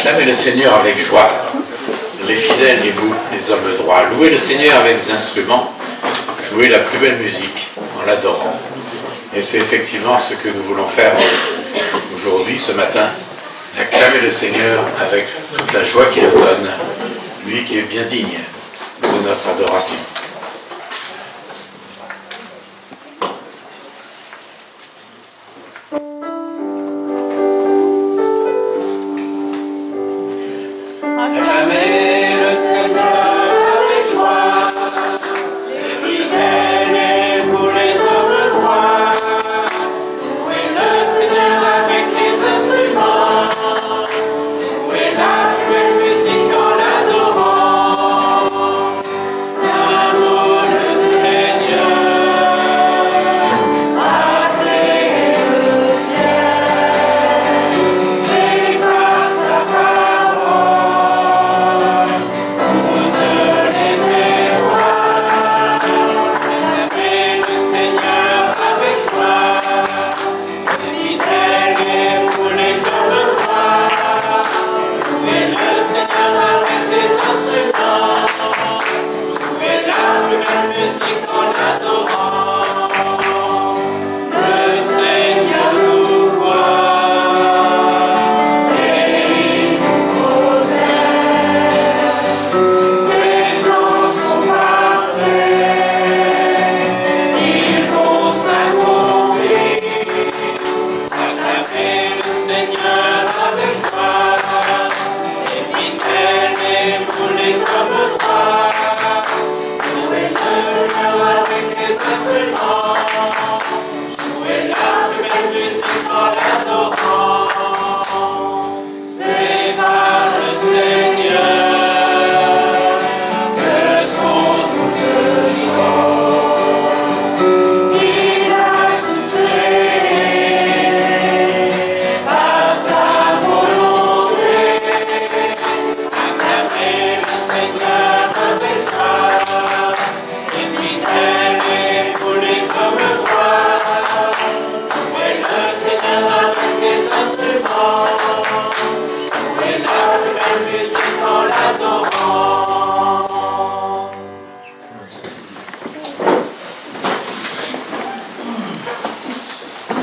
Acclamez le Seigneur avec joie, les fidèles et vous, les hommes droits. Louez le Seigneur avec des instruments, jouez la plus belle musique en l'adorant. Et c'est effectivement ce que nous voulons faire aujourd'hui, ce matin, acclamer le Seigneur avec toute la joie qu'il nous donne, lui qui est bien digne de notre adoration.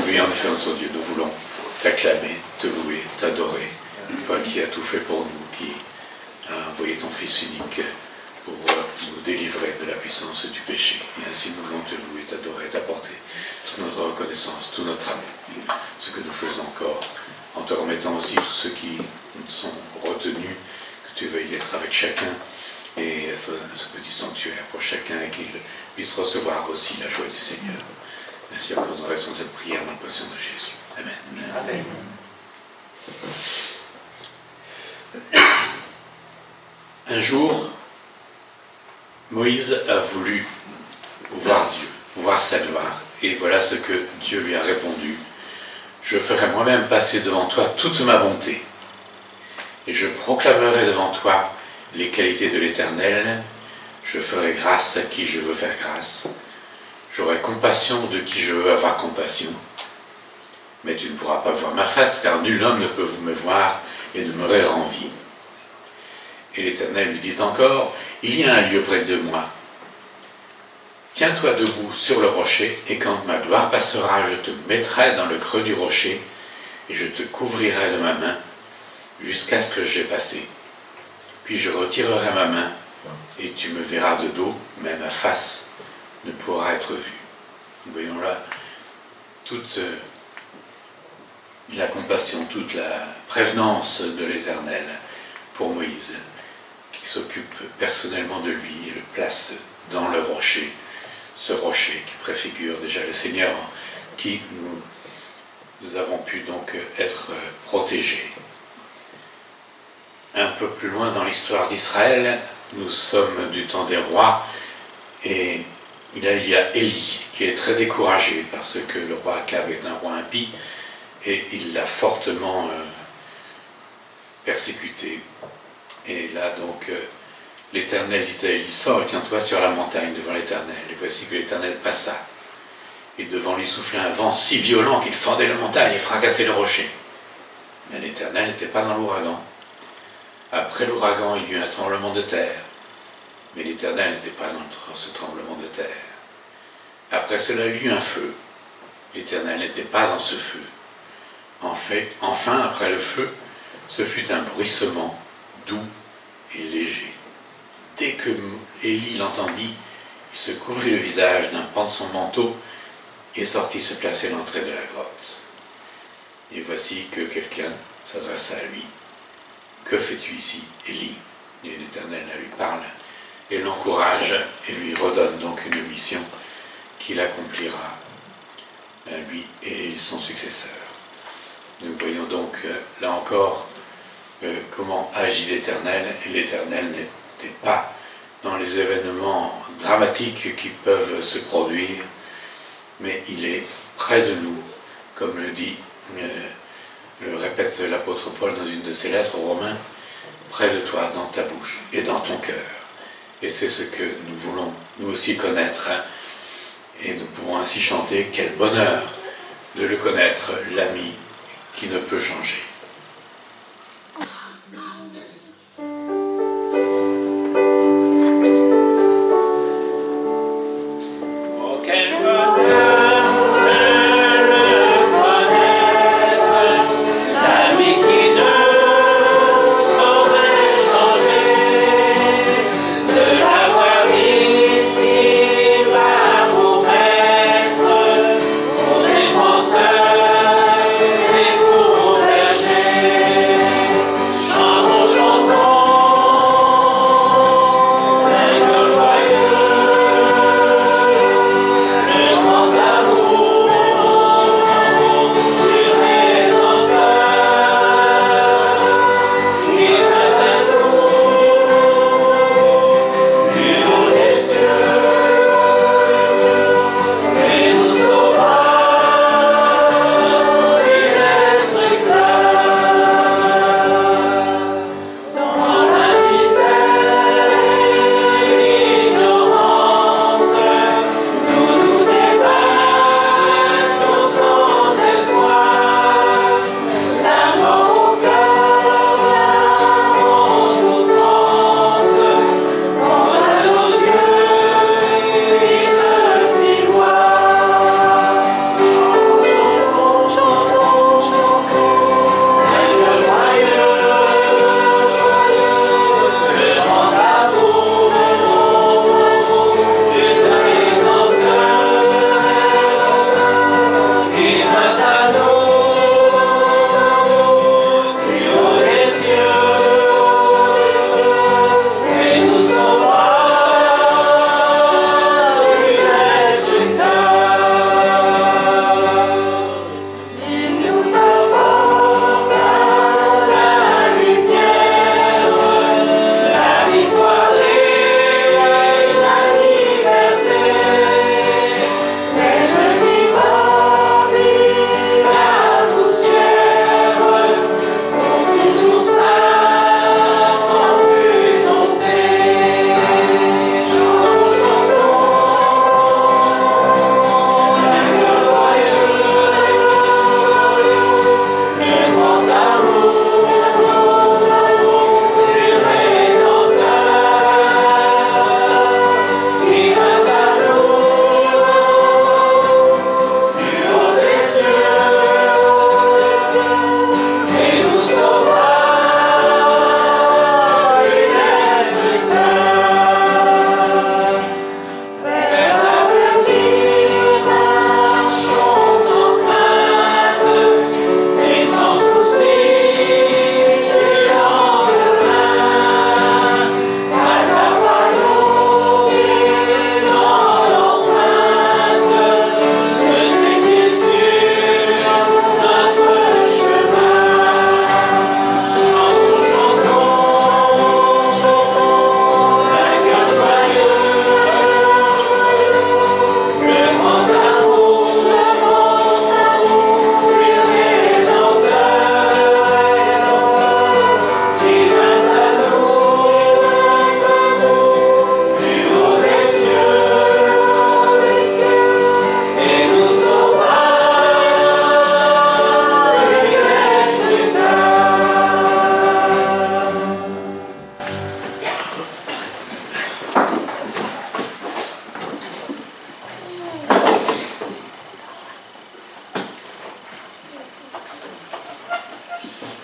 Oui, en effet, notre Dieu, nous voulons t'acclamer, te louer, t'adorer, toi qui as tout fait pour nous, qui as envoyé ton Fils unique pour nous délivrer de la puissance du péché. Et ainsi nous voulons te louer, t'adorer, t'apporter toute notre reconnaissance, tout notre amour, ce que nous faisons encore, en te remettant aussi tous ceux qui sont retenus, que tu veuilles être avec chacun et être ce petit sanctuaire pour chacun et qu'il puisse recevoir aussi la joie du Seigneur. Ainsi encore nous restons cette prière dans le précieux de Jésus. Amen. Amen. Un jour, Moïse a voulu voir Dieu, voir sa gloire. Et voilà ce que Dieu lui a répondu. Je ferai moi-même passer devant toi toute ma bonté. Et je proclamerai devant toi les qualités de l'Éternel. Je ferai grâce à qui je veux faire grâce. J'aurai compassion de qui je veux avoir compassion. Mais tu ne pourras pas voir ma face, car nul homme ne peut me voir et demeurer en vie. Et l'Éternel lui dit encore, il y a un lieu près de moi. Tiens-toi debout sur le rocher, et quand ma gloire passera, je te mettrai dans le creux du rocher, et je te couvrirai de ma main, jusqu'à ce que j'aie passé. Puis je retirerai ma main, et tu me verras de dos, mais ma face ne pourra être vue. Nous voyons là toute la compassion, toute la prévenance de l'Éternel pour Moïse, qui s'occupe personnellement de lui et le place dans le rocher, ce rocher qui préfigure déjà le Seigneur, qui nous avons pu donc être protégés. Un peu plus loin dans l'histoire d'Israël, nous sommes du temps des rois, et il y a Élie qui est très découragé parce que le roi Akab est un roi impie et il l'a fortement persécuté. Et là donc l'Éternel dit à Élie, sors et tiens-toi sur la montagne devant l'Éternel. Et voici que l'Éternel passa. Et devant lui soufflait un vent si violent qu'il fendait la montagne et fracassait le rocher. Mais l'Éternel n'était pas dans l'ouragan. Après l'ouragan, il y eut un tremblement de terre, mais l'Éternel n'était pas dans ce tremblement de terre. Après cela, il y eut un feu. L'Éternel n'était pas dans ce feu. Enfin, après le feu, ce fut un bruissement doux et léger. Dès que Élie l'entendit, il se couvrit le visage d'un pan de son manteau et sortit se placer à l'entrée de la grotte. Et voici que quelqu'un s'adressa à lui. « Que fais-tu ici, Élie ?» Et l'Éternel lui parle et l'encourage et lui redonne donc une mission qu'il accomplira, lui et son successeur. Nous voyons donc là encore comment agit l'Éternel, et l'Éternel n'était pas dans les événements dramatiques qui peuvent se produire, mais il est près de nous, comme le répète l'apôtre Paul dans une de ses lettres aux Romains, près de toi, dans ta bouche et dans ton cœur. Et c'est ce que nous voulons nous aussi connaître, et nous pouvons ainsi chanter « Quel bonheur de le connaître, l'ami qui ne peut changer ». Défenseur et pour berger.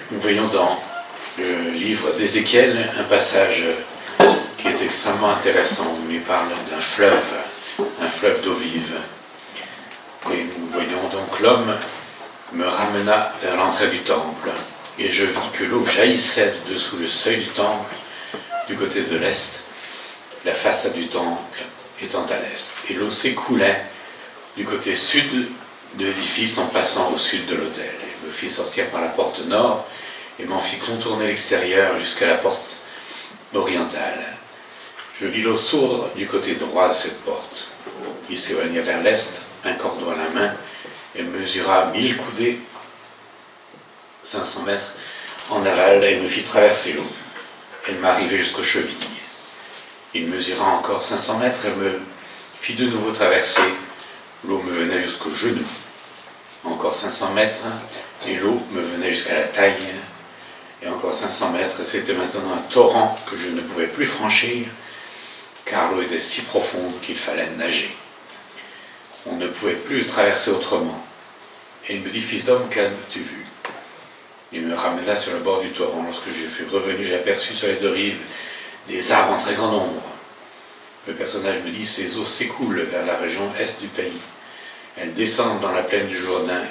Nous voyons dans le livre d'Ézéchiel un passage qui est extrêmement intéressant. On y parle d'un fleuve d'eau vive. Et nous voyons donc l'homme me ramena vers l'entrée du temple, et je vis que l'eau jaillissait de dessous le seuil du temple, du côté de l'est, la façade du temple étant à l'est. Et l'eau s'écoulait du côté sud de l'édifice en passant au sud de l'autel. Et me fit sortir par la porte nord et m'en fit contourner l'extérieur jusqu'à la porte orientale. Je vis l'eau sourdre du côté droit de cette porte. Il s'éloigna vers l'est, un cordeau à la main. Elle mesura 1000 coudées, 500 mètres, en aval, et me fit traverser l'eau. Elle m'arrivait jusqu'aux chevilles. Il mesura encore 500 mètres et me fit de nouveau traverser. L'eau me venait jusqu'aux genoux. Encore 500 mètres, et l'eau me venait jusqu'à la taille. Et encore 500 mètres, c'était maintenant un torrent que je ne pouvais plus franchir, car l'eau était si profonde qu'il fallait nager. On ne pouvait plus le traverser autrement. Et il me dit, fils d'homme, qu'as-tu vu? Il me ramena sur le bord du torrent. Lorsque je fus revenu, j'aperçus sur les deux rives des arbres en très grand nombre. Le personnage me dit, ces eaux s'écoulent vers la région est du pays. Elles descendent dans la plaine du Jourdain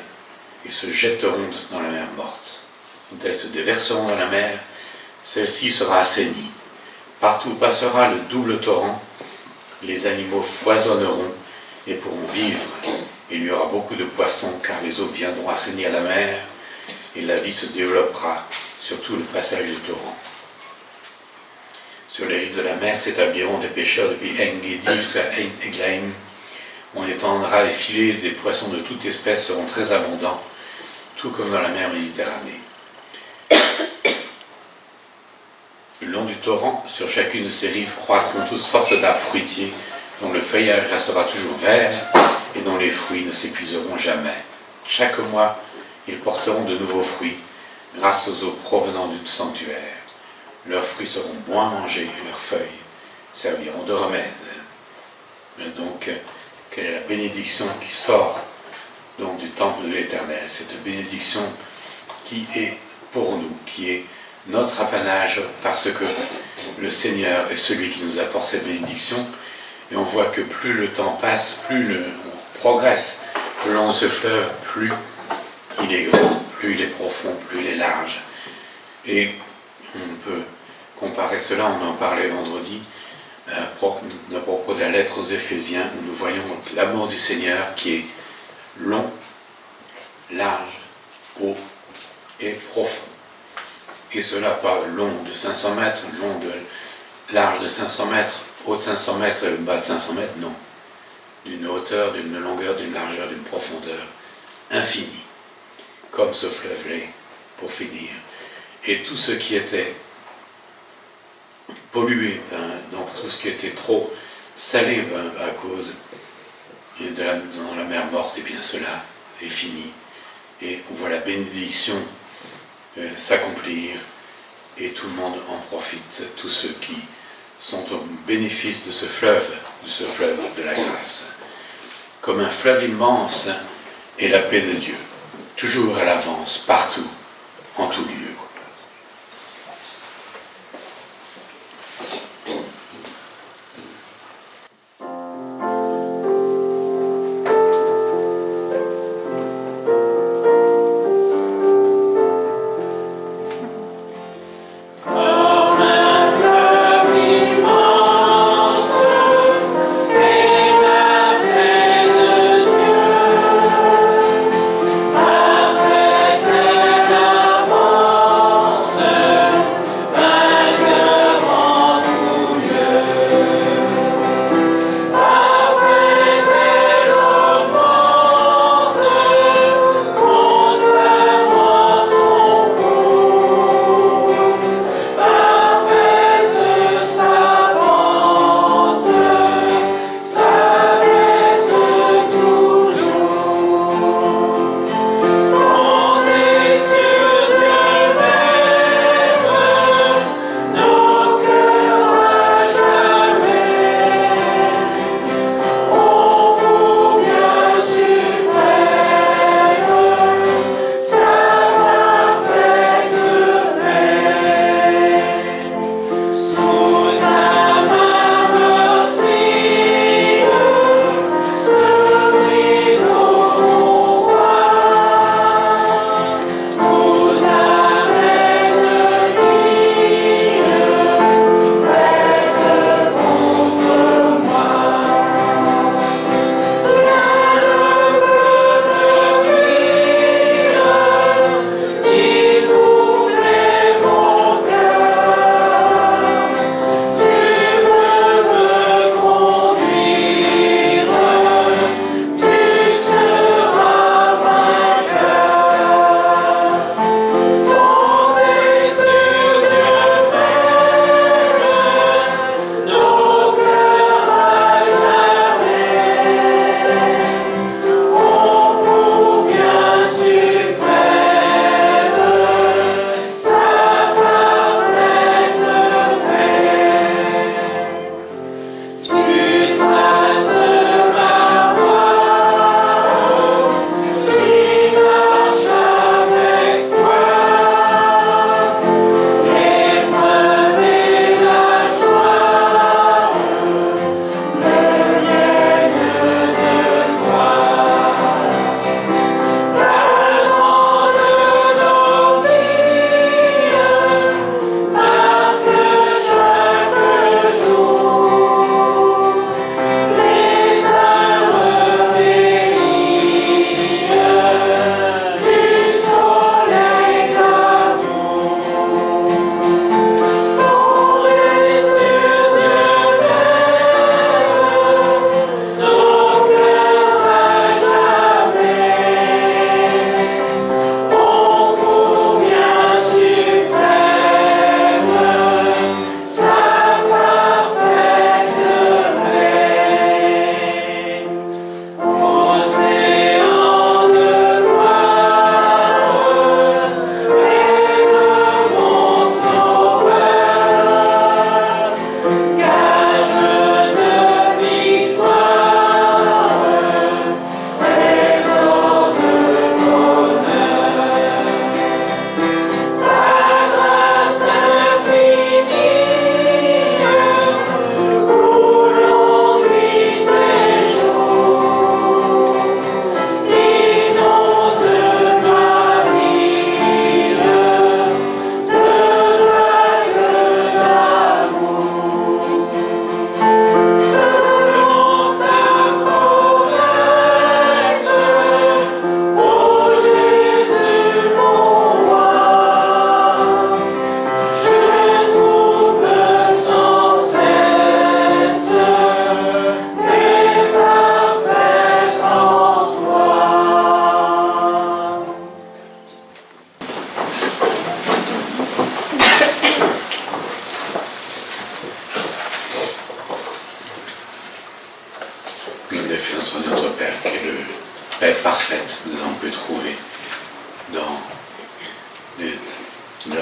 et se jetteront dans la mer morte. Quand elles se déverseront dans la mer, celle-ci sera assainie. Partout où passera le double torrent, les animaux foisonneront et pourront vivre. Il y aura beaucoup de poissons, car les eaux viendront assainir la mer, et la vie se développera sur tout le passage du torrent. Sur les rives de la mer s'établiront des pêcheurs depuis En-Gedi jusqu'à En-Eglaim. On étendra les filets, des poissons de toute espèce seront très abondants, tout comme dans la mer Méditerranée. Le long du torrent, sur chacune de ses rives, croîtront toutes sortes d'arbres fruitiers, dont le feuillage restera toujours vert et dont les fruits ne s'épuiseront jamais. Chaque mois, ils porteront de nouveaux fruits, grâce aux eaux provenant du sanctuaire. Leurs fruits seront bons à manger et leurs feuilles serviront de remède. Donc, quelle est la bénédiction qui sort donc du temple de l'Éternel? Cette bénédiction qui est pour nous, qui est notre apanage, parce que le Seigneur est celui qui nous apporte cette bénédiction. Et on voit que plus le temps passe, plus on progresse le long de ce fleuve, plus il est grand, plus il est profond, plus il est large. Et on peut comparer cela, on en parlait vendredi, à propos de la lettre aux Éphésiens, où nous voyons l'amour du Seigneur qui est long, large, haut et profond. Et cela pas long de 500 mètres, large de 500 mètres, haut de 500 mètres et bas de 500 mètres, non. D'une hauteur, d'une longueur, d'une largeur, d'une profondeur infinie, comme ce fleuve l'est, pour finir. Et tout ce qui était pollué, donc tout ce qui était trop salé à cause dans la mer morte, et bien cela est fini. Et on voit la bénédiction s'accomplir, et tout le monde en profite, tous ceux qui sont au bénéfice de ce fleuve de la grâce. Comme un fleuve immense est la paix de Dieu, toujours à l'avance, partout, en tout lieu. Avec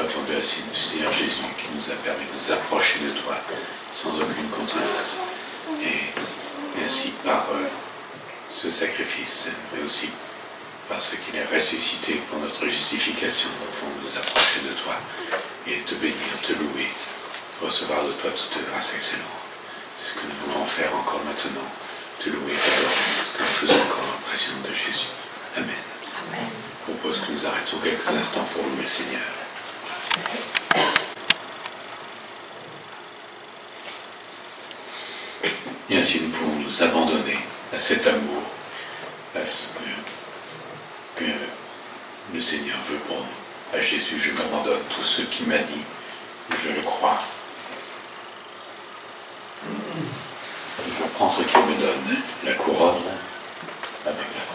l'œuvre du Seigneur Jésus qui nous a permis de nous approcher de toi sans aucune contrainte. Et ainsi par ce sacrifice, mais aussi parce qu'il est ressuscité pour notre justification, nous pouvons nous approcher de toi et te bénir, te louer, recevoir de toi toute grâce excellente. C'est ce que nous voulons faire encore maintenant, te louer, t'adorer, ce que nous faisons encore en présence de Jésus. Amen. Amen. Je propose que nous arrêtions quelques instants pour louer le Seigneur. Et ainsi nous pouvons nous abandonner à cet amour, à ce que le Seigneur veut pour nous. À Jésus, je m'abandonne. Tout ce qu'il m'a dit, je le crois. Je prends ce qu'il me donne, la couronne avec la couronne.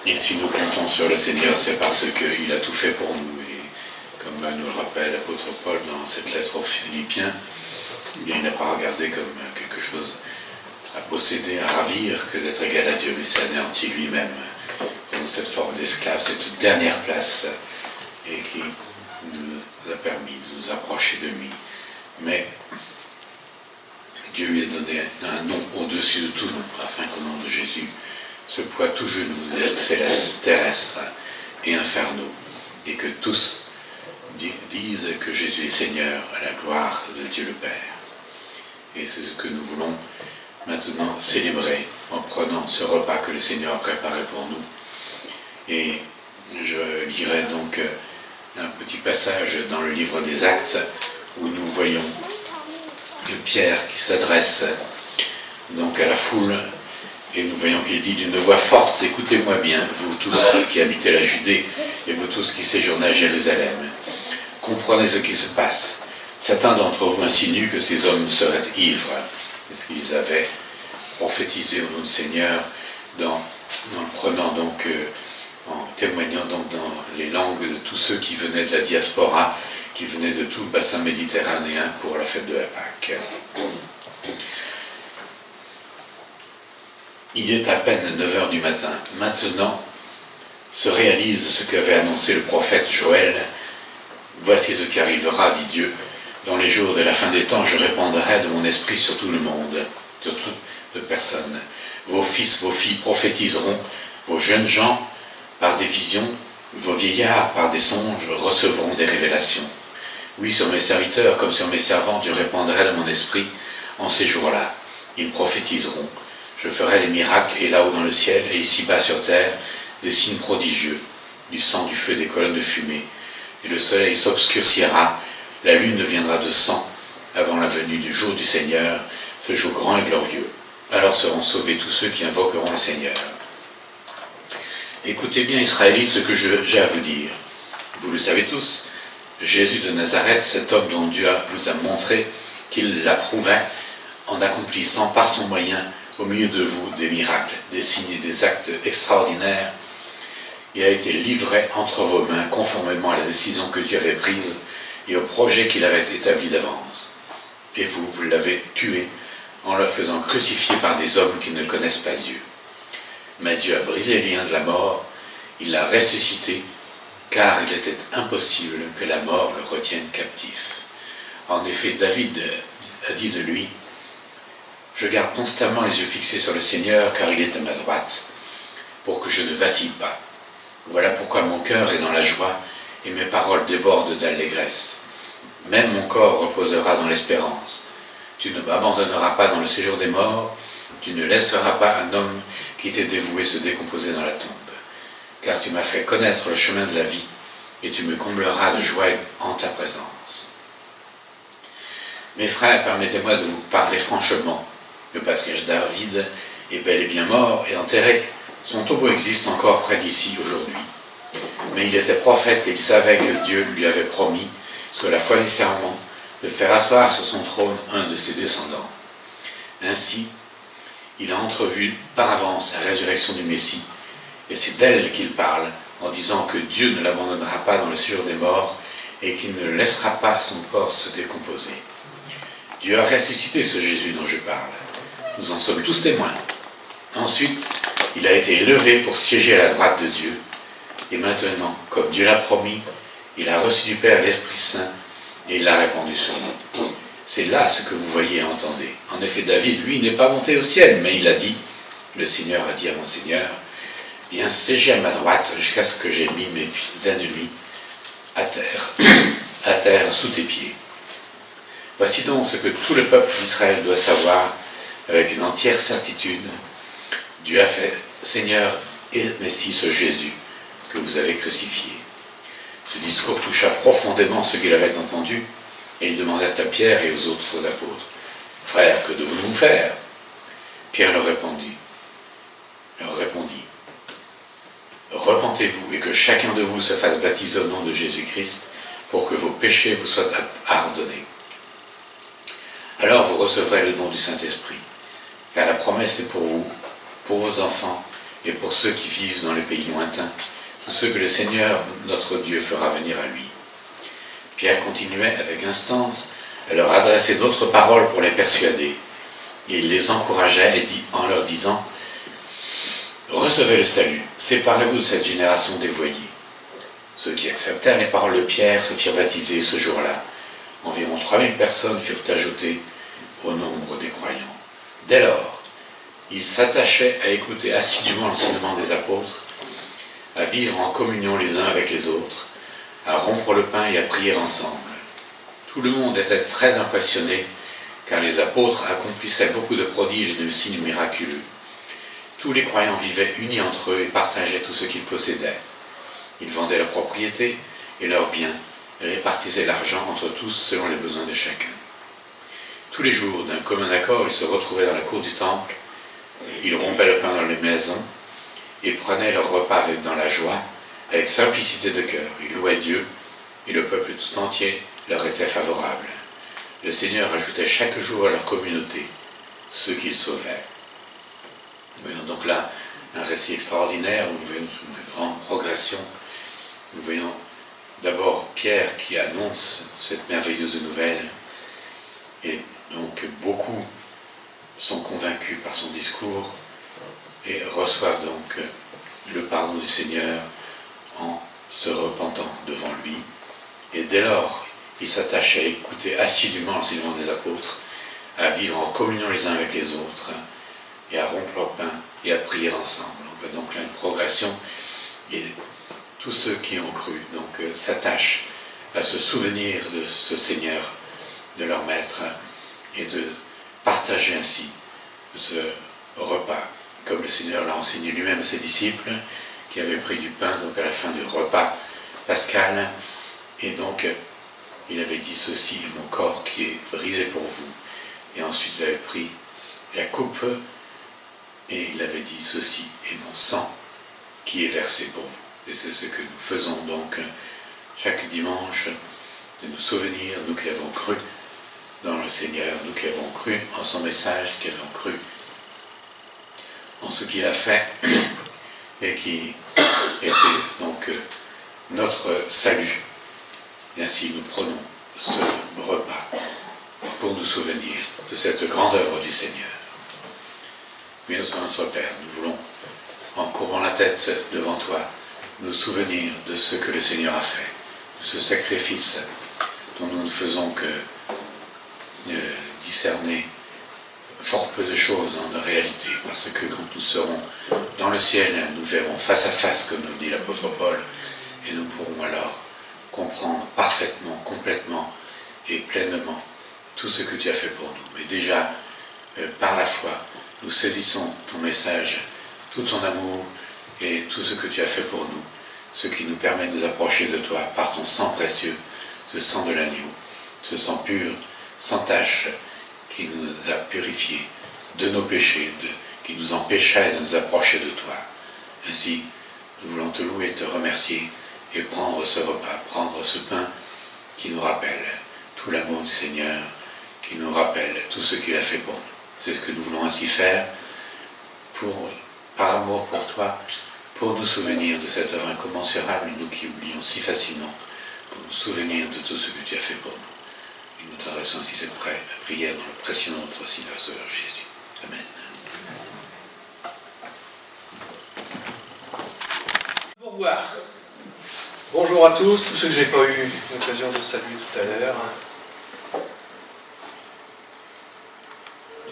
Et si nous comptons sur le Seigneur, c'est parce qu'il a tout fait pour nous. Et comme nous le rappelle l'apôtre Paul dans cette lettre aux Philippiens, il n'a pas regardé comme quelque chose à posséder, à ravir, que d'être égal à Dieu, mais s'est anéanti lui-même pour dans cette forme d'esclave, cette dernière place, et qui nous a permis de nous approcher de lui. Mais Dieu lui a donné un nom au-dessus de tout nom, afin qu'au nom de Jésus, ce poids tout genou céleste, terrestre et infernaux, et que tous disent que Jésus est Seigneur à la gloire de Dieu le Père. Et c'est ce que nous voulons maintenant célébrer en prenant ce repas que le Seigneur a préparé pour nous. Et je lirai donc un petit passage dans le livre des Actes où nous voyons Pierre qui s'adresse donc à la foule, et nous voyons qu'il dit d'une voix forte: écoutez-moi bien, vous tous qui habitez la Judée et vous tous qui séjournez à Jérusalem. Comprenez ce qui se passe. Certains d'entre vous insinuent que ces hommes seraient ivres. Est-ce qu'ils avaient prophétisé au nom du Seigneur en témoignant donc dans les langues de tous ceux qui venaient de la diaspora, qui venaient de tout le bassin méditerranéen pour la fête de la Pâque. Il est à peine 9h du matin. Maintenant se réalise ce qu'avait annoncé le prophète Joël. Voici ce qui arrivera, dit Dieu. Dans les jours de la fin des temps, je répandrai de mon esprit sur tout le monde, sur toute personne. Vos fils, vos filles prophétiseront, vos jeunes gens par des visions, vos vieillards par des songes recevront des révélations. Oui, sur mes serviteurs comme sur mes servantes, je répandrai de mon esprit en ces jours-là. Ils prophétiseront. Je ferai des miracles, et là-haut dans le ciel, et ici-bas sur terre, des signes prodigieux, du sang, du feu, des colonnes de fumée. Et le soleil s'obscurcira, la lune deviendra de sang, avant la venue du jour du Seigneur, ce jour grand et glorieux. Alors seront sauvés tous ceux qui invoqueront le Seigneur. Écoutez bien, Israélites, ce que j'ai à vous dire. Vous le savez tous, Jésus de Nazareth, cet homme dont Dieu vous a montré qu'il l'approuvait en accomplissant par son moyen au milieu de vous des miracles, des signes et des actes extraordinaires, il a été livré entre vos mains conformément à la décision que Dieu avait prise et au projet qu'il avait établi d'avance. Et vous l'avez tué en le faisant crucifier par des hommes qui ne connaissent pas Dieu. Mais Dieu a brisé les liens de la mort, il l'a ressuscité, car il était impossible que la mort le retienne captif. En effet, David a dit de lui: je garde constamment les yeux fixés sur le Seigneur, car il est à ma droite, pour que je ne vacille pas. Voilà pourquoi mon cœur est dans la joie, et mes paroles débordent d'allégresse. Même mon corps reposera dans l'espérance. Tu ne m'abandonneras pas dans le séjour des morts, tu ne laisseras pas un homme qui t'est dévoué se décomposer dans la tombe. Car tu m'as fait connaître le chemin de la vie, et tu me combleras de joie en ta présence. Mes frères, permettez-moi de vous parler franchement. Le patriarche David est bel et bien mort et enterré. Son tombeau existe encore près d'ici aujourd'hui. Mais il était prophète et il savait que Dieu lui avait promis, sous la foi du serment, de faire asseoir sur son trône un de ses descendants. Ainsi, il a entrevu par avance la résurrection du Messie, et c'est d'elle qu'il parle, en disant que Dieu ne l'abandonnera pas dans le séjour des morts et qu'il ne laissera pas son corps se décomposer. Dieu a ressuscité ce Jésus dont je parle. Nous en sommes tous témoins. Ensuite, il a été élevé pour siéger à la droite de Dieu. Et maintenant, comme Dieu l'a promis, il a reçu du Père l'Esprit Saint et il l'a répandu sur nous. C'est là ce que vous voyez et entendez. En effet, David, lui, n'est pas monté au ciel, mais il a dit, le Seigneur a dit à mon Seigneur, viens siéger à ma droite jusqu'à ce que j'ai mis mes ennemis à terre sous tes pieds. Voici donc ce que tout le peuple d'Israël doit savoir avec une entière certitude. Dieu a fait Seigneur et Messie ce Jésus que vous avez crucifié. Ce discours toucha profondément ceux qui l'avaient entendu, et ils demandèrent à Pierre et aux autres apôtres, « Frères, que devons-nous faire ?» Pierre leur répondit, « Repentez-vous et que chacun de vous se fasse baptiser au nom de Jésus-Christ pour que vos péchés vous soient pardonnés. Alors vous recevrez le don du Saint-Esprit, car la promesse est pour vous, pour vos enfants et pour ceux qui vivent dans les pays lointains, tous ceux que le Seigneur, notre Dieu, fera venir à lui. » Pierre continuait avec instance à leur adresser d'autres paroles pour les persuader. Et il les encourageait en leur disant « Recevez le salut, séparez-vous de cette génération dévoyée. Ceux qui acceptèrent les paroles de Pierre se firent baptiser ce jour-là. Environ 3000 personnes furent ajoutées au nombre des croyants. Dès lors, ils s'attachaient à écouter assidûment l'enseignement des apôtres, à vivre en communion les uns avec les autres, à rompre le pain et à prier ensemble. Tout le monde était très impressionné, car les apôtres accomplissaient beaucoup de prodiges et de signes miraculeux. Tous les croyants vivaient unis entre eux et partageaient tout ce qu'ils possédaient. Ils vendaient leurs propriétés et leurs biens et répartissaient l'argent entre tous selon les besoins de chacun. Tous les jours, d'un commun accord, ils se retrouvaient dans la cour du temple, ils rompaient le pain dans les maisons et prenaient leur repas dans la joie, avec simplicité de cœur. Ils louaient Dieu et le peuple tout entier leur était favorable. Le Seigneur ajoutait chaque jour à leur communauté ceux qu'il sauvait. Nous voyons donc là un récit extraordinaire où nous voyons une grande progression. Nous voyons d'abord Pierre qui annonce cette merveilleuse nouvelle et donc beaucoup sont convaincus par son discours et reçoivent donc le pardon du Seigneur en se repentant devant lui. Et dès lors, ils s'attachent à écouter assidûment l'enseignement des apôtres, à vivre en communion les uns avec les autres, et à rompre leur pain et à prier ensemble. On voit donc là une progression, et tous ceux qui ont cru s'attachent à se souvenir de ce Seigneur, de leur Maître, et de partager ainsi ce repas, comme le Seigneur l'a enseigné lui-même à ses disciples, qui avaient pris du pain donc à la fin du repas pascal, et donc il avait dit ceci est mon corps qui est brisé pour vous, et ensuite il avait pris la coupe et il avait dit ceci est mon sang qui est versé pour vous. Et c'est ce que nous faisons donc chaque dimanche, de nous souvenir, nous qui avons cru dans le Seigneur, nous qui avons cru en son message, qui avons cru en ce qu'il a fait et qui était donc notre salut. Et ainsi nous prenons ce repas pour nous souvenir de cette grande œuvre du Seigneur. Oui, notre Père, nous voulons, en courbant la tête devant toi, nous souvenir de ce que le Seigneur a fait, de ce sacrifice dont nous ne faisons que discerner fort peu de choses en réalité, parce que quand nous serons dans le ciel, nous verrons face à face, comme nous dit l'apôtre Paul, et nous pourrons alors comprendre parfaitement, complètement et pleinement tout ce que tu as fait pour nous. Mais déjà, par la foi, nous saisissons ton message, tout ton amour et tout ce que tu as fait pour nous, ce qui nous permet de nous approcher de toi par ton sang précieux, ce sang de l'agneau, ce sang pur, sans tache, qui nous a purifiés de nos péchés, qui nous empêchait de nous approcher de toi. Ainsi, nous voulons te louer et te remercier et prendre ce repas, prendre ce pain qui nous rappelle tout l'amour du Seigneur, qui nous rappelle tout ce qu'il a fait pour nous. C'est ce que nous voulons ainsi faire par amour pour toi, pour nous souvenir de cette œuvre incommensurable, nous qui oublions si facilement, pour nous souvenir de tout ce que tu as fait pour nous. Et nous t'adressons ainsi cette prière dans le précieux nom de notre Seigneur Sauveur Jésus. Amen. Au revoir. Bonjour à tous ceux que je n'ai pas eu l'occasion de saluer tout à l'heure.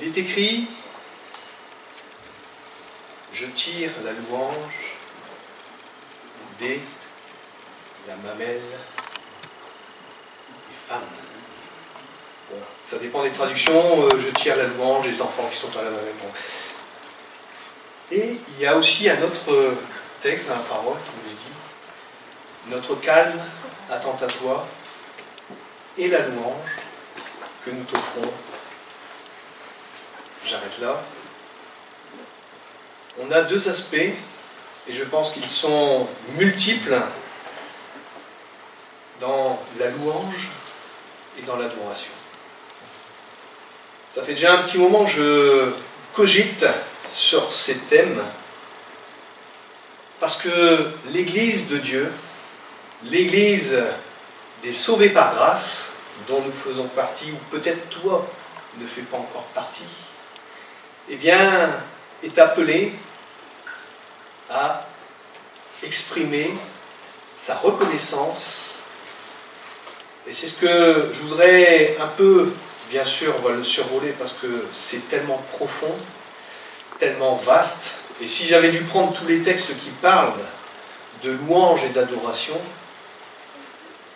Il est écrit « Je tire la louange dès la mamelle des femmes ». Bon, ça dépend des traductions, je tire la louange des enfants qui sont à la mamelle. Bon. Et il y a aussi un autre texte dans la parole qui nous dit « Notre calme attend à toi et la louange que nous t'offrons. » J'arrête là. On a deux aspects, et je pense qu'ils sont multiples dans la louange et dans l'adoration. Ça fait déjà un petit moment que je cogite sur ces thèmes, parce que l'Église de Dieu, l'Église des sauvés par grâce, dont nous faisons partie, ou peut-être toi ne fais pas encore partie, eh bien, est appelée à exprimer sa reconnaissance. Et c'est ce que je voudrais un peu, bien sûr, on va le survoler parce que c'est tellement profond, tellement vaste. Et si j'avais dû prendre tous les textes qui parlent de louange et d'adoration,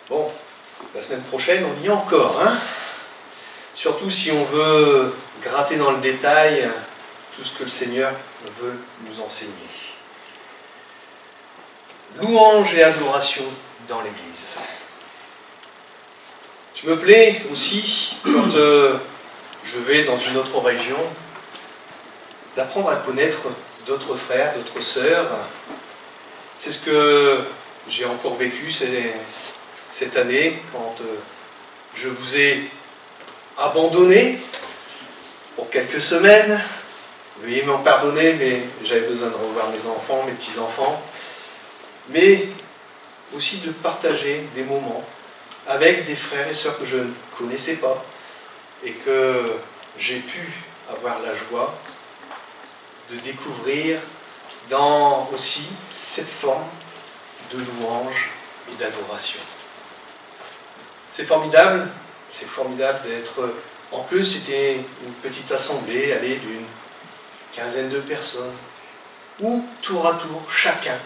bon, la semaine prochaine, on y est encore, hein. Surtout si on veut gratter dans le détail tout ce que le Seigneur veut nous enseigner. Louange et adoration dans l'Église. Je me plais aussi, quand je vais dans une autre région, d'apprendre à connaître d'autres frères, d'autres sœurs. C'est ce que j'ai encore vécu cette année, quand je vous ai abandonné pour quelques semaines. Veuillez m'en pardonner, mais j'avais besoin de revoir mes enfants, mes petits-enfants. Mais aussi de partager des moments avec des frères et sœurs que je ne connaissais pas et que j'ai pu avoir la joie de découvrir dans aussi cette forme de louange et d'adoration. C'est formidable d'être... En plus, c'était une petite assemblée, d'une quinzaine de personnes, où tour à tour, chacun,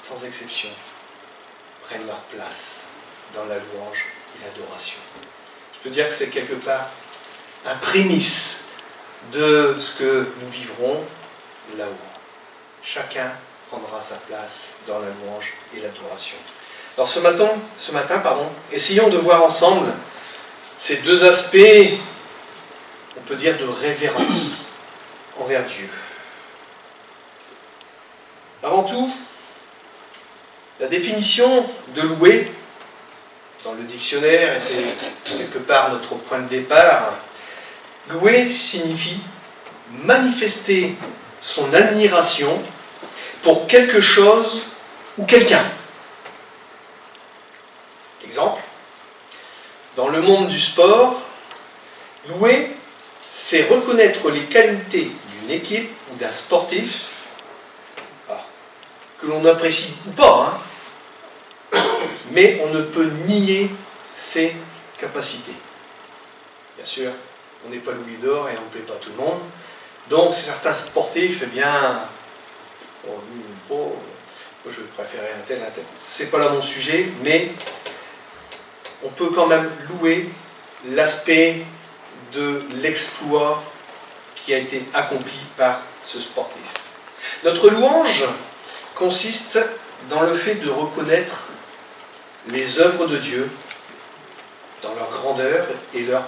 sans exception, prennent leur place dans la louange et l'adoration. Je peux dire que c'est quelque part un prémisse de ce que nous vivrons là-haut. Chacun prendra sa place dans la louange et l'adoration. Alors ce matin, essayons de voir ensemble ces deux aspects, on peut dire, de révérence envers Dieu. Avant tout, la définition de louer, dans le dictionnaire, et c'est quelque part notre point de départ, louer signifie manifester son admiration pour quelque chose ou quelqu'un. Exemple, dans le monde du sport, louer, c'est reconnaître les qualités d'une équipe ou d'un sportif, que l'on apprécie ou pas, mais on ne peut nier ses capacités. Bien sûr, on n'est pas Louis d'or et on ne plaît pas tout le monde. Donc certains sportifs, moi je préférais un tel. C'est pas là mon sujet, mais on peut quand même louer l'aspect de l'exploit qui a été accompli par ce sportif. Notre louange consiste dans le fait de reconnaître les œuvres de Dieu dans leur grandeur et leur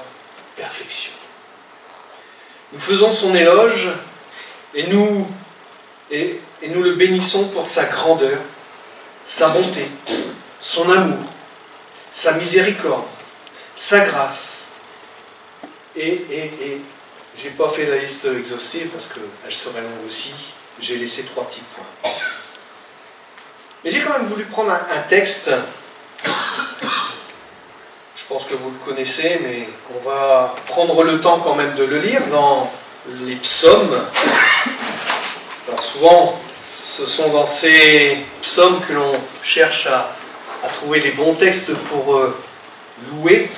perfection. Nous faisons son éloge et nous le bénissons pour sa grandeur, sa bonté, son amour, sa miséricorde, sa grâce. Et j'ai pas fait la liste exhaustive parce qu'elle serait longue aussi. J'ai laissé 3 petits points. Mais j'ai quand même voulu prendre un texte. Je pense que vous le connaissez, mais on va prendre le temps quand même de le lire dans les psaumes. Alors souvent, ce sont dans ces psaumes que l'on cherche à trouver les bons textes pour louer.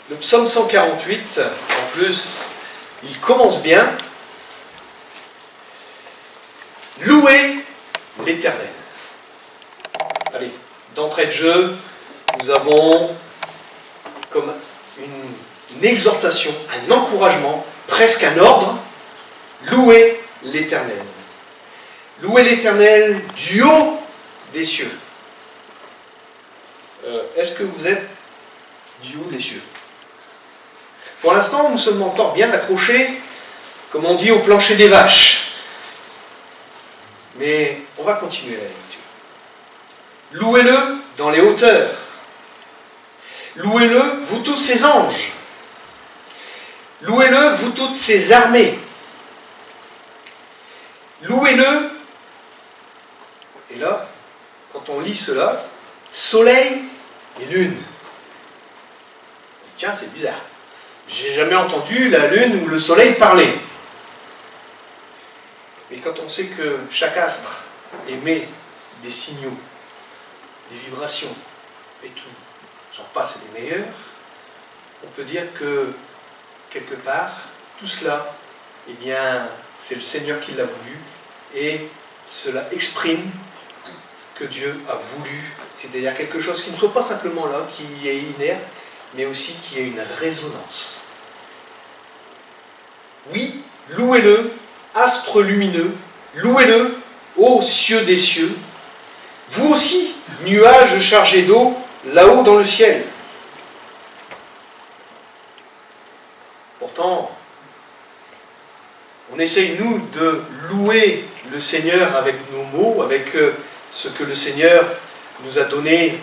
Le psaume 148, en plus, il commence bien. Louez l'Éternel. Allez, d'entrée de jeu, nous avons comme une exhortation, un encouragement, presque un ordre. Louez l'Éternel. Louez l'Éternel du haut des cieux. Est-ce que vous êtes du haut des cieux? Pour l'instant, nous sommes encore bien accrochés, comme on dit, au plancher des vaches. Mais on va continuer la lecture. Louez-le dans les hauteurs. Louez-le, vous tous ses anges. Louez-le, vous toutes ses armées. Louez-le, et là, quand on lit cela, soleil et lune. Tiens, c'est bizarre. J'ai jamais entendu la lune ou le soleil parler. Mais quand on sait que chaque astre émet des signaux, des vibrations et tout, j'en passe et des meilleurs, on peut dire que quelque part, tout cela, eh bien, c'est le Seigneur qui l'a voulu et cela exprime ce que Dieu a voulu, c'est-à-dire quelque chose qui ne soit pas simplement là, qui est inerte, mais aussi qui ait une résonance. Oui, louez-le, astre lumineux, louez-le, ô cieux des cieux, vous aussi, nuages chargés d'eau, là-haut dans le ciel. Pourtant, on essaye, nous, de louer le Seigneur avec nos mots, avec ce que le Seigneur nous a donné,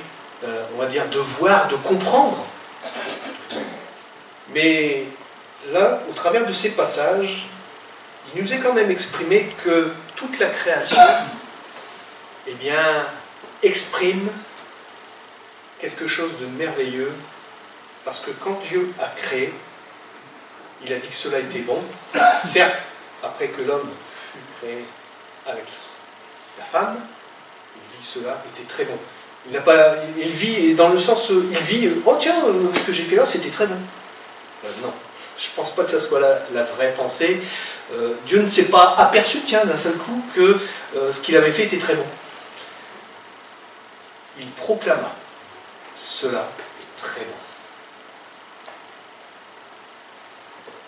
on va dire, de voir, de comprendre. Mais là, au travers de ces passages, il nous est quand même exprimé que toute la création, eh bien, exprime quelque chose de merveilleux, parce que quand Dieu a créé, il a dit que cela était bon. Certes, après que l'homme fut créé avec la femme, il dit que cela était très bon. Il vit dans le sens, il vit, oh tiens, ce que j'ai fait là, c'était très bon. Non, je ne pense pas que ça soit la vraie pensée. Dieu ne s'est pas aperçu, tiens, d'un seul coup, que ce qu'il avait fait était très bon. Il proclama, cela est très bon.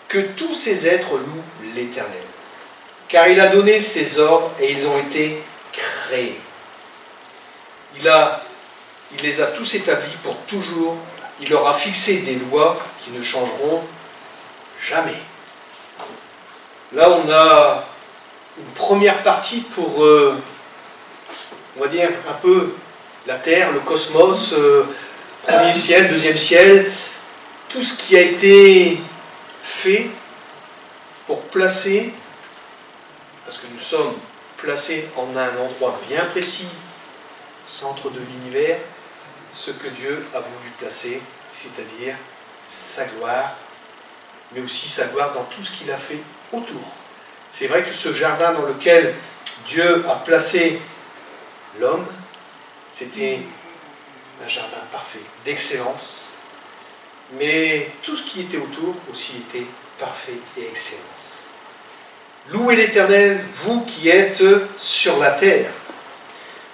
Que tous ces êtres louent l'Éternel, car il a donné ses ordres et ils ont été créés. Il les a tous établis pour toujours. Il leur a fixé des lois qui ne changeront jamais. Là, on a une première partie pour, on va dire, un peu la Terre, le cosmos, premier ciel, deuxième ciel, tout ce qui a été fait pour placer, parce que nous sommes placés en un endroit bien précis, centre de l'univers, ce que Dieu a voulu placer, c'est-à-dire sa gloire, mais aussi sa gloire dans tout ce qu'il a fait autour. C'est vrai que ce jardin dans lequel Dieu a placé l'homme, c'était un jardin parfait, d'excellence, mais tout ce qui était autour aussi était parfait et excellence. Louez l'Éternel, vous qui êtes sur la terre,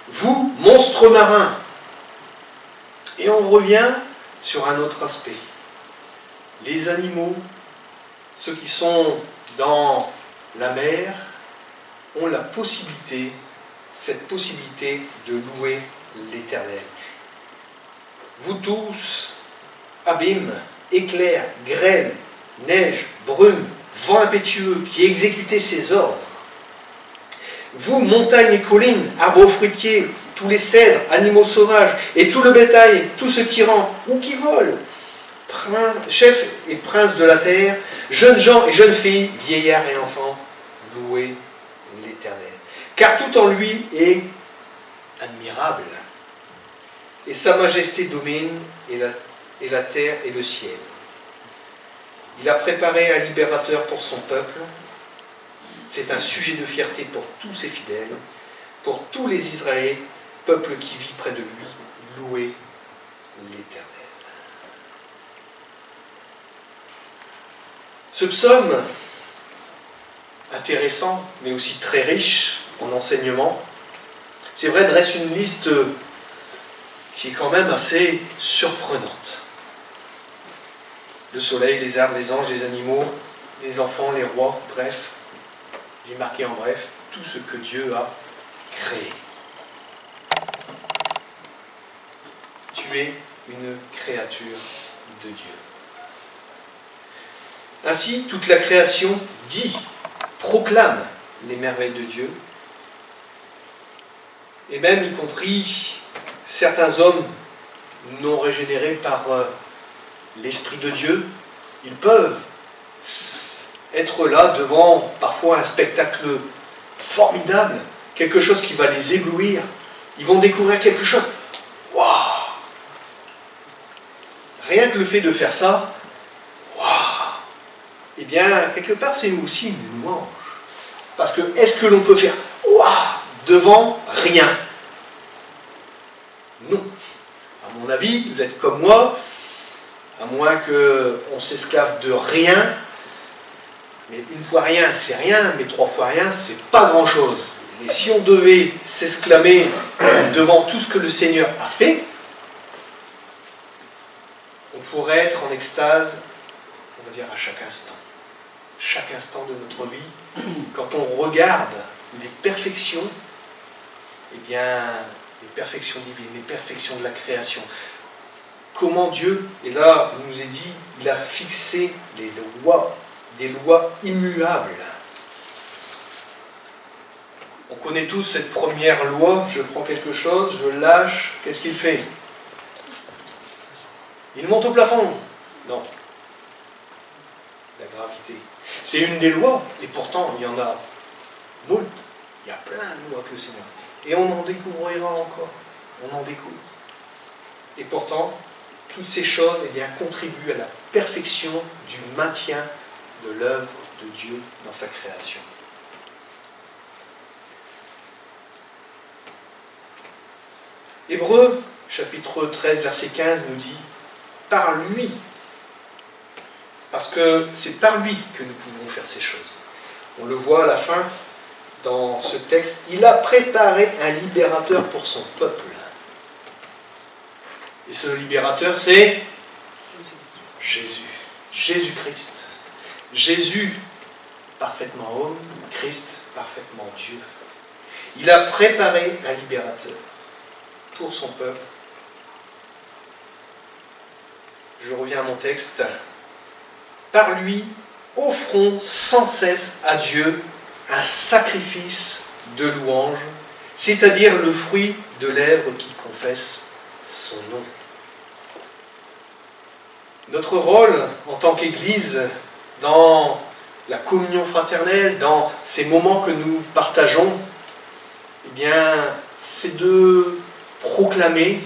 vous, monstres marins. Et on revient sur un autre aspect. Les animaux, ceux qui sont dans la mer, ont la possibilité, cette possibilité de louer l'Éternel. Vous tous, abîmes, éclairs, grêle, neige, brume, vent impétueux, qui exécutez ses ordres. Vous, montagnes et collines, arbres fruitiers, tous les cèdres, animaux sauvages, et tout le bétail, tout ce qui rampe ou qui vole, chefs et princes de la terre, jeunes gens et jeunes filles, vieillards et enfants, louez l'Éternel. Car tout en lui est admirable, et sa majesté domine, et la terre et le ciel. Il a préparé un libérateur pour son peuple. C'est un sujet de fierté pour tous ses fidèles, pour tous les Israélites, peuple qui vit près de lui. Louez l'Éternel. Ce psaume, intéressant, mais aussi très riche en enseignements, c'est vrai, dresse une liste qui est quand même assez surprenante. Le soleil, les arbres, les anges, les animaux, les enfants, les rois, bref, j'ai marqué en bref, tout ce que Dieu a créé. Tu es une créature de Dieu. Ainsi, toute la création dit, proclame les merveilles de Dieu, et même y compris certains hommes non régénérés par l'Esprit de Dieu, ils peuvent être là devant parfois un spectacle formidable, quelque chose qui va les éblouir. Ils vont découvrir quelque chose. Waouh! Rien que le fait de faire ça, waouh! Eh bien, quelque part, c'est aussi une louange. Parce que est-ce que l'on peut faire waouh devant rien? Non. À mon avis, vous êtes comme moi, à moins qu'on s'esclave de rien. Mais une fois rien, c'est rien, mais 3 fois rien, c'est pas grand-chose. Et si on devait s'exclamer devant tout ce que le Seigneur a fait, on pourrait être en extase, on va dire, à chaque instant. Chaque instant de notre vie, quand on regarde les perfections, eh bien, les perfections divines, les perfections de la création. Comment Dieu, et là, il nous est dit, il a fixé les lois, des lois immuables. On connaît tous cette première loi, je prends quelque chose, je lâche, qu'est-ce qu'il fait? Il monte au plafond. Non. La gravité. C'est une des lois, et pourtant il y en a moult. Il y a plein de lois que le Seigneur. Et on en découvrira encore. On en découvre. Et pourtant, toutes ces choses eh bien, contribuent à la perfection du maintien de l'œuvre de Dieu dans sa création. Hébreux, chapitre 13, verset 15, nous dit « Par lui ». Parce que c'est par lui que nous pouvons faire ces choses. On le voit à la fin, dans ce texte, il a préparé un libérateur pour son peuple. Et ce libérateur, c'est Jésus. Jésus-Christ. Jésus, parfaitement homme, Christ, parfaitement Dieu. Il a préparé un libérateur pour son peuple. Je reviens à mon texte. Par lui, offrons sans cesse à Dieu un sacrifice de louange, c'est-à-dire le fruit de lèvres qui confessent son nom. Notre rôle en tant qu'Église, dans la communion fraternelle, dans ces moments que nous partageons, eh bien, c'est de proclamer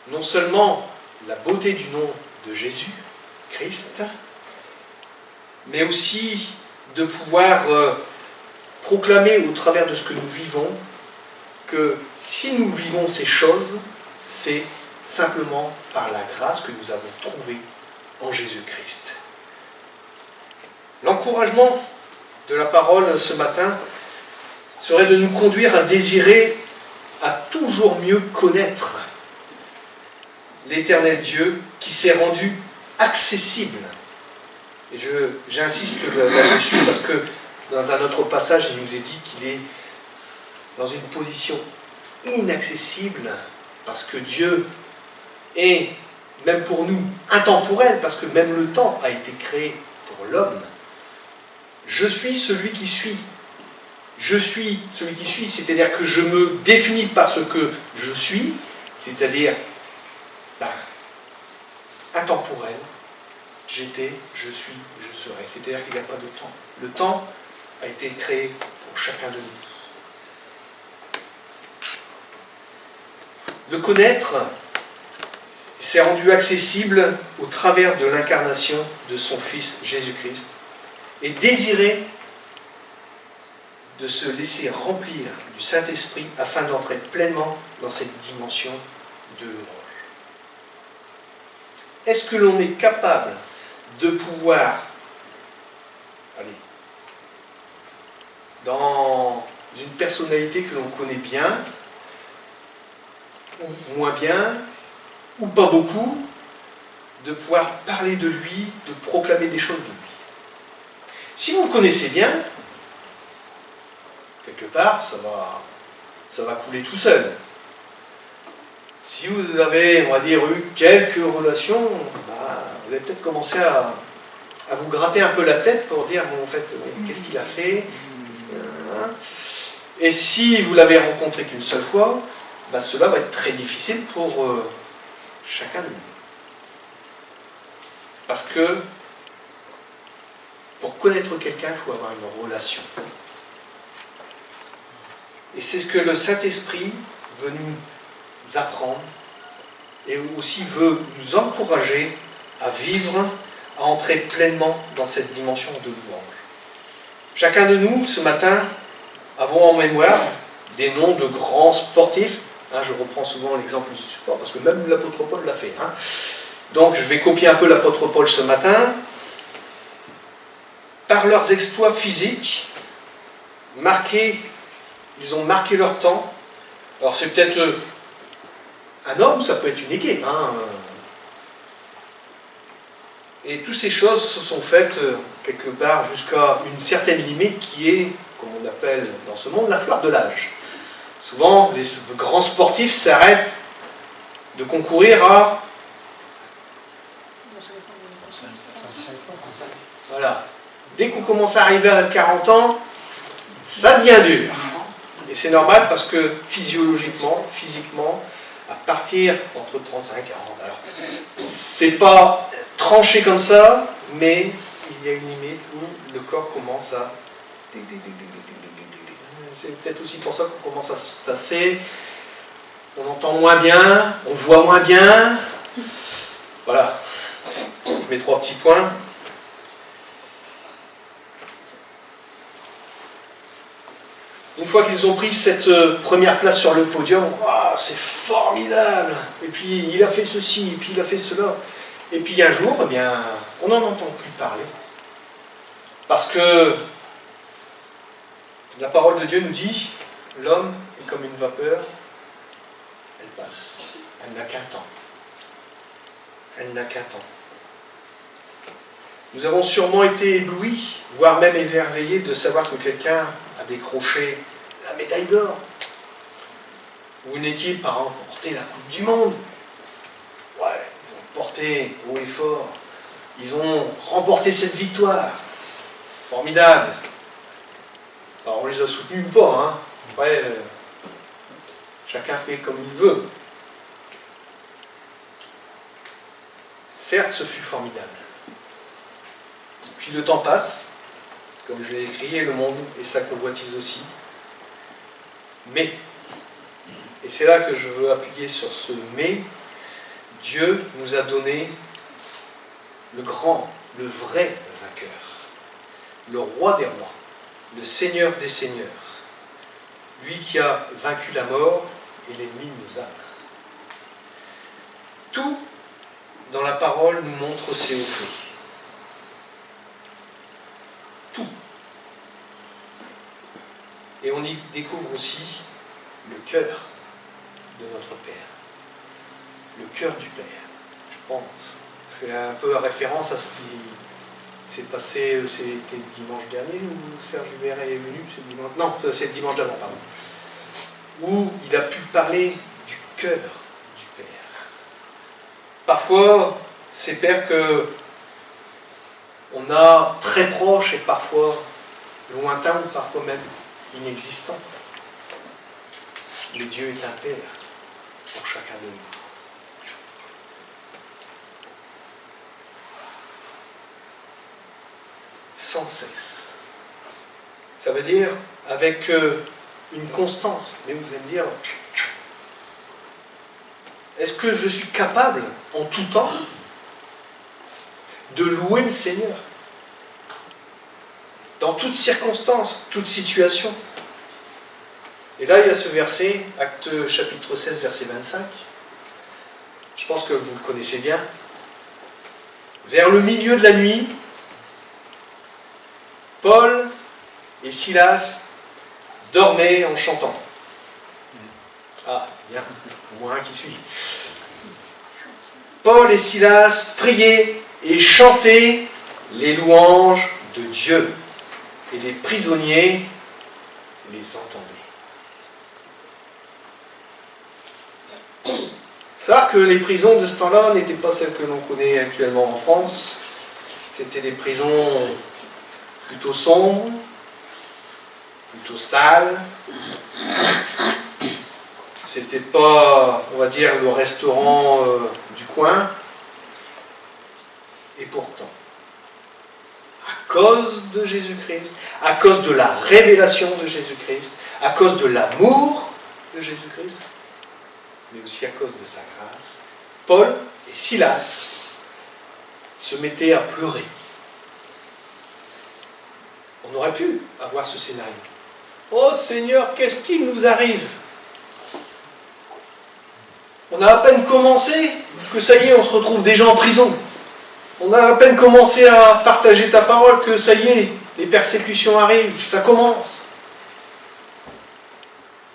non seulement la beauté du nom de Jésus, Christ, mais aussi de pouvoir proclamer au travers de ce que nous vivons que si nous vivons ces choses, c'est simplement par la grâce que nous avons trouvée en Jésus-Christ. L'encouragement de la parole ce matin serait de nous conduire à désirer à toujours mieux connaître l'Éternel Dieu qui s'est rendu accessible. Et j'insiste là-dessus parce que dans un autre passage, il nous est dit qu'il est dans une position inaccessible parce que Dieu est, même pour nous, intemporel, parce que même le temps a été créé pour l'homme. Je suis celui qui suis. Je suis celui qui suis, c'est-à-dire que je me définis par ce que je suis, c'est-à-dire intemporel. J'étais, je suis, je serai. C'est-à-dire qu'il n'y a pas de temps. Le temps a été créé pour chacun de nous. Le connaître s'est rendu accessible au travers de l'incarnation de son Fils Jésus-Christ et désirer de se laisser remplir du Saint-Esprit afin d'entrer pleinement dans cette dimension de louange. Est-ce que l'on est capable de pouvoir aller dans une personnalité que l'on connaît bien, ou moins bien, ou pas beaucoup, de pouvoir parler de lui, de proclamer des choses de lui? Si vous le connaissez bien, quelque part, ça va couler tout seul. Si vous avez, on va dire, eu quelques relations, vous allez peut-être commencer à vous gratter un peu la tête pour dire, bon, en fait, qu'est-ce qu'il a fait? Et si vous l'avez rencontré qu'une seule fois, cela va être très difficile pour chacun de nous. Parce que pour connaître quelqu'un, il faut avoir une relation. Et c'est ce que le Saint-Esprit veut nous apprendre et aussi veut nous encourager à vivre, à entrer pleinement dans cette dimension de louange. Chacun de nous, ce matin, avons en mémoire des noms de grands sportifs. Je reprends souvent l'exemple du sport, parce que même l'apôtre Paul l'a fait. Donc je vais copier un peu l'apôtre Paul ce matin. Par leurs exploits physiques, ils ont marqué leur temps. Alors c'est peut-être un homme, ça peut être une équipe. Et toutes ces choses se sont faites quelque part jusqu'à une certaine limite qui est, comme on appelle dans ce monde, la fleur de l'âge. Souvent, les grands sportifs s'arrêtent de concourir à... Voilà. Dès qu'on commence à arriver à 40 ans, ça devient dur. Et c'est normal parce que physiquement, à partir entre 35 et 40, alors, c'est pas tranché comme ça, mais il y a une limite où le corps commence à... C'est peut-être aussi pour ça qu'on commence à se tasser, on entend moins bien, on voit moins bien. Voilà. Je mets 3 petits points. Une fois qu'ils ont pris cette première place sur le podium, wow, c'est formidable. Et puis il a fait ceci, et puis il a fait cela. Et puis un jour, on n'en entend plus parler. Parce que la parole de Dieu nous dit, l'homme est comme une vapeur, elle passe. Elle n'a qu'un temps. Elle n'a qu'un temps. Nous avons sûrement été éblouis, voire même émerveillés de savoir que quelqu'un a décroché la médaille d'or. Ou une équipe a remporté la Coupe du Monde. Ouais, ils ont porté haut et fort. Ils ont remporté cette victoire. Formidable. Alors on les a soutenus ou pas. Après, chacun fait comme il veut. Certes, ce fut formidable. Puis le temps passe, comme je l'ai écrit, et le monde et sa convoitise aussi. Mais, et c'est là que je veux appuyer sur ce mais, Dieu nous a donné le grand, le vrai vainqueur, le roi des rois, le Seigneur des seigneurs, lui qui a vaincu la mort et l'ennemi de nos âmes. Tout dans la parole nous montre ses hauts faits. Tout. Et on y découvre aussi le cœur de notre Père. Le cœur du Père, je pense. Je fais un peu référence à ce qui s'est passé, c'était dimanche dernier, où Serge Hubert est venu, c'est le dimanche d'avant, pardon. Où il a pu parler du cœur du Père. Parfois, ces pères que on a très proches et parfois lointains ou parfois même inexistants. Mais Dieu est un Père pour chacun de nous. Sans cesse. Ça veut dire avec une constance. Mais vous allez me dire, est-ce que je suis capable en tout temps de louer le Seigneur dans toutes circonstances, toutes situations? Et là, il y a ce verset, Actes chapitre 16, verset 25. Je pense que vous le connaissez bien. Vers le milieu de la nuit, Paul et Silas dormaient en chantant. Ah, bien, au moins un qui suit. Paul et Silas priaient et chantaient les louanges de Dieu. Et les prisonniers les entendaient. Savoir que les prisons de ce temps-là n'étaient pas celles que l'on connaît actuellement en France. C'était des prisons plutôt sombres, plutôt sales. C'était pas, on va dire, le restaurant du coin. Et pourtant, à cause de Jésus-Christ, à cause de la révélation de Jésus-Christ, à cause de l'amour de Jésus-Christ, mais aussi à cause de sa grâce, Paul et Silas se mettaient à pleurer. On aurait pu avoir ce scénario. Oh Seigneur, qu'est-ce qui nous arrive? On a à peine commencé que ça y est, on se retrouve déjà en prison. On a à peine commencé à partager ta parole que ça y est, les persécutions arrivent, ça commence.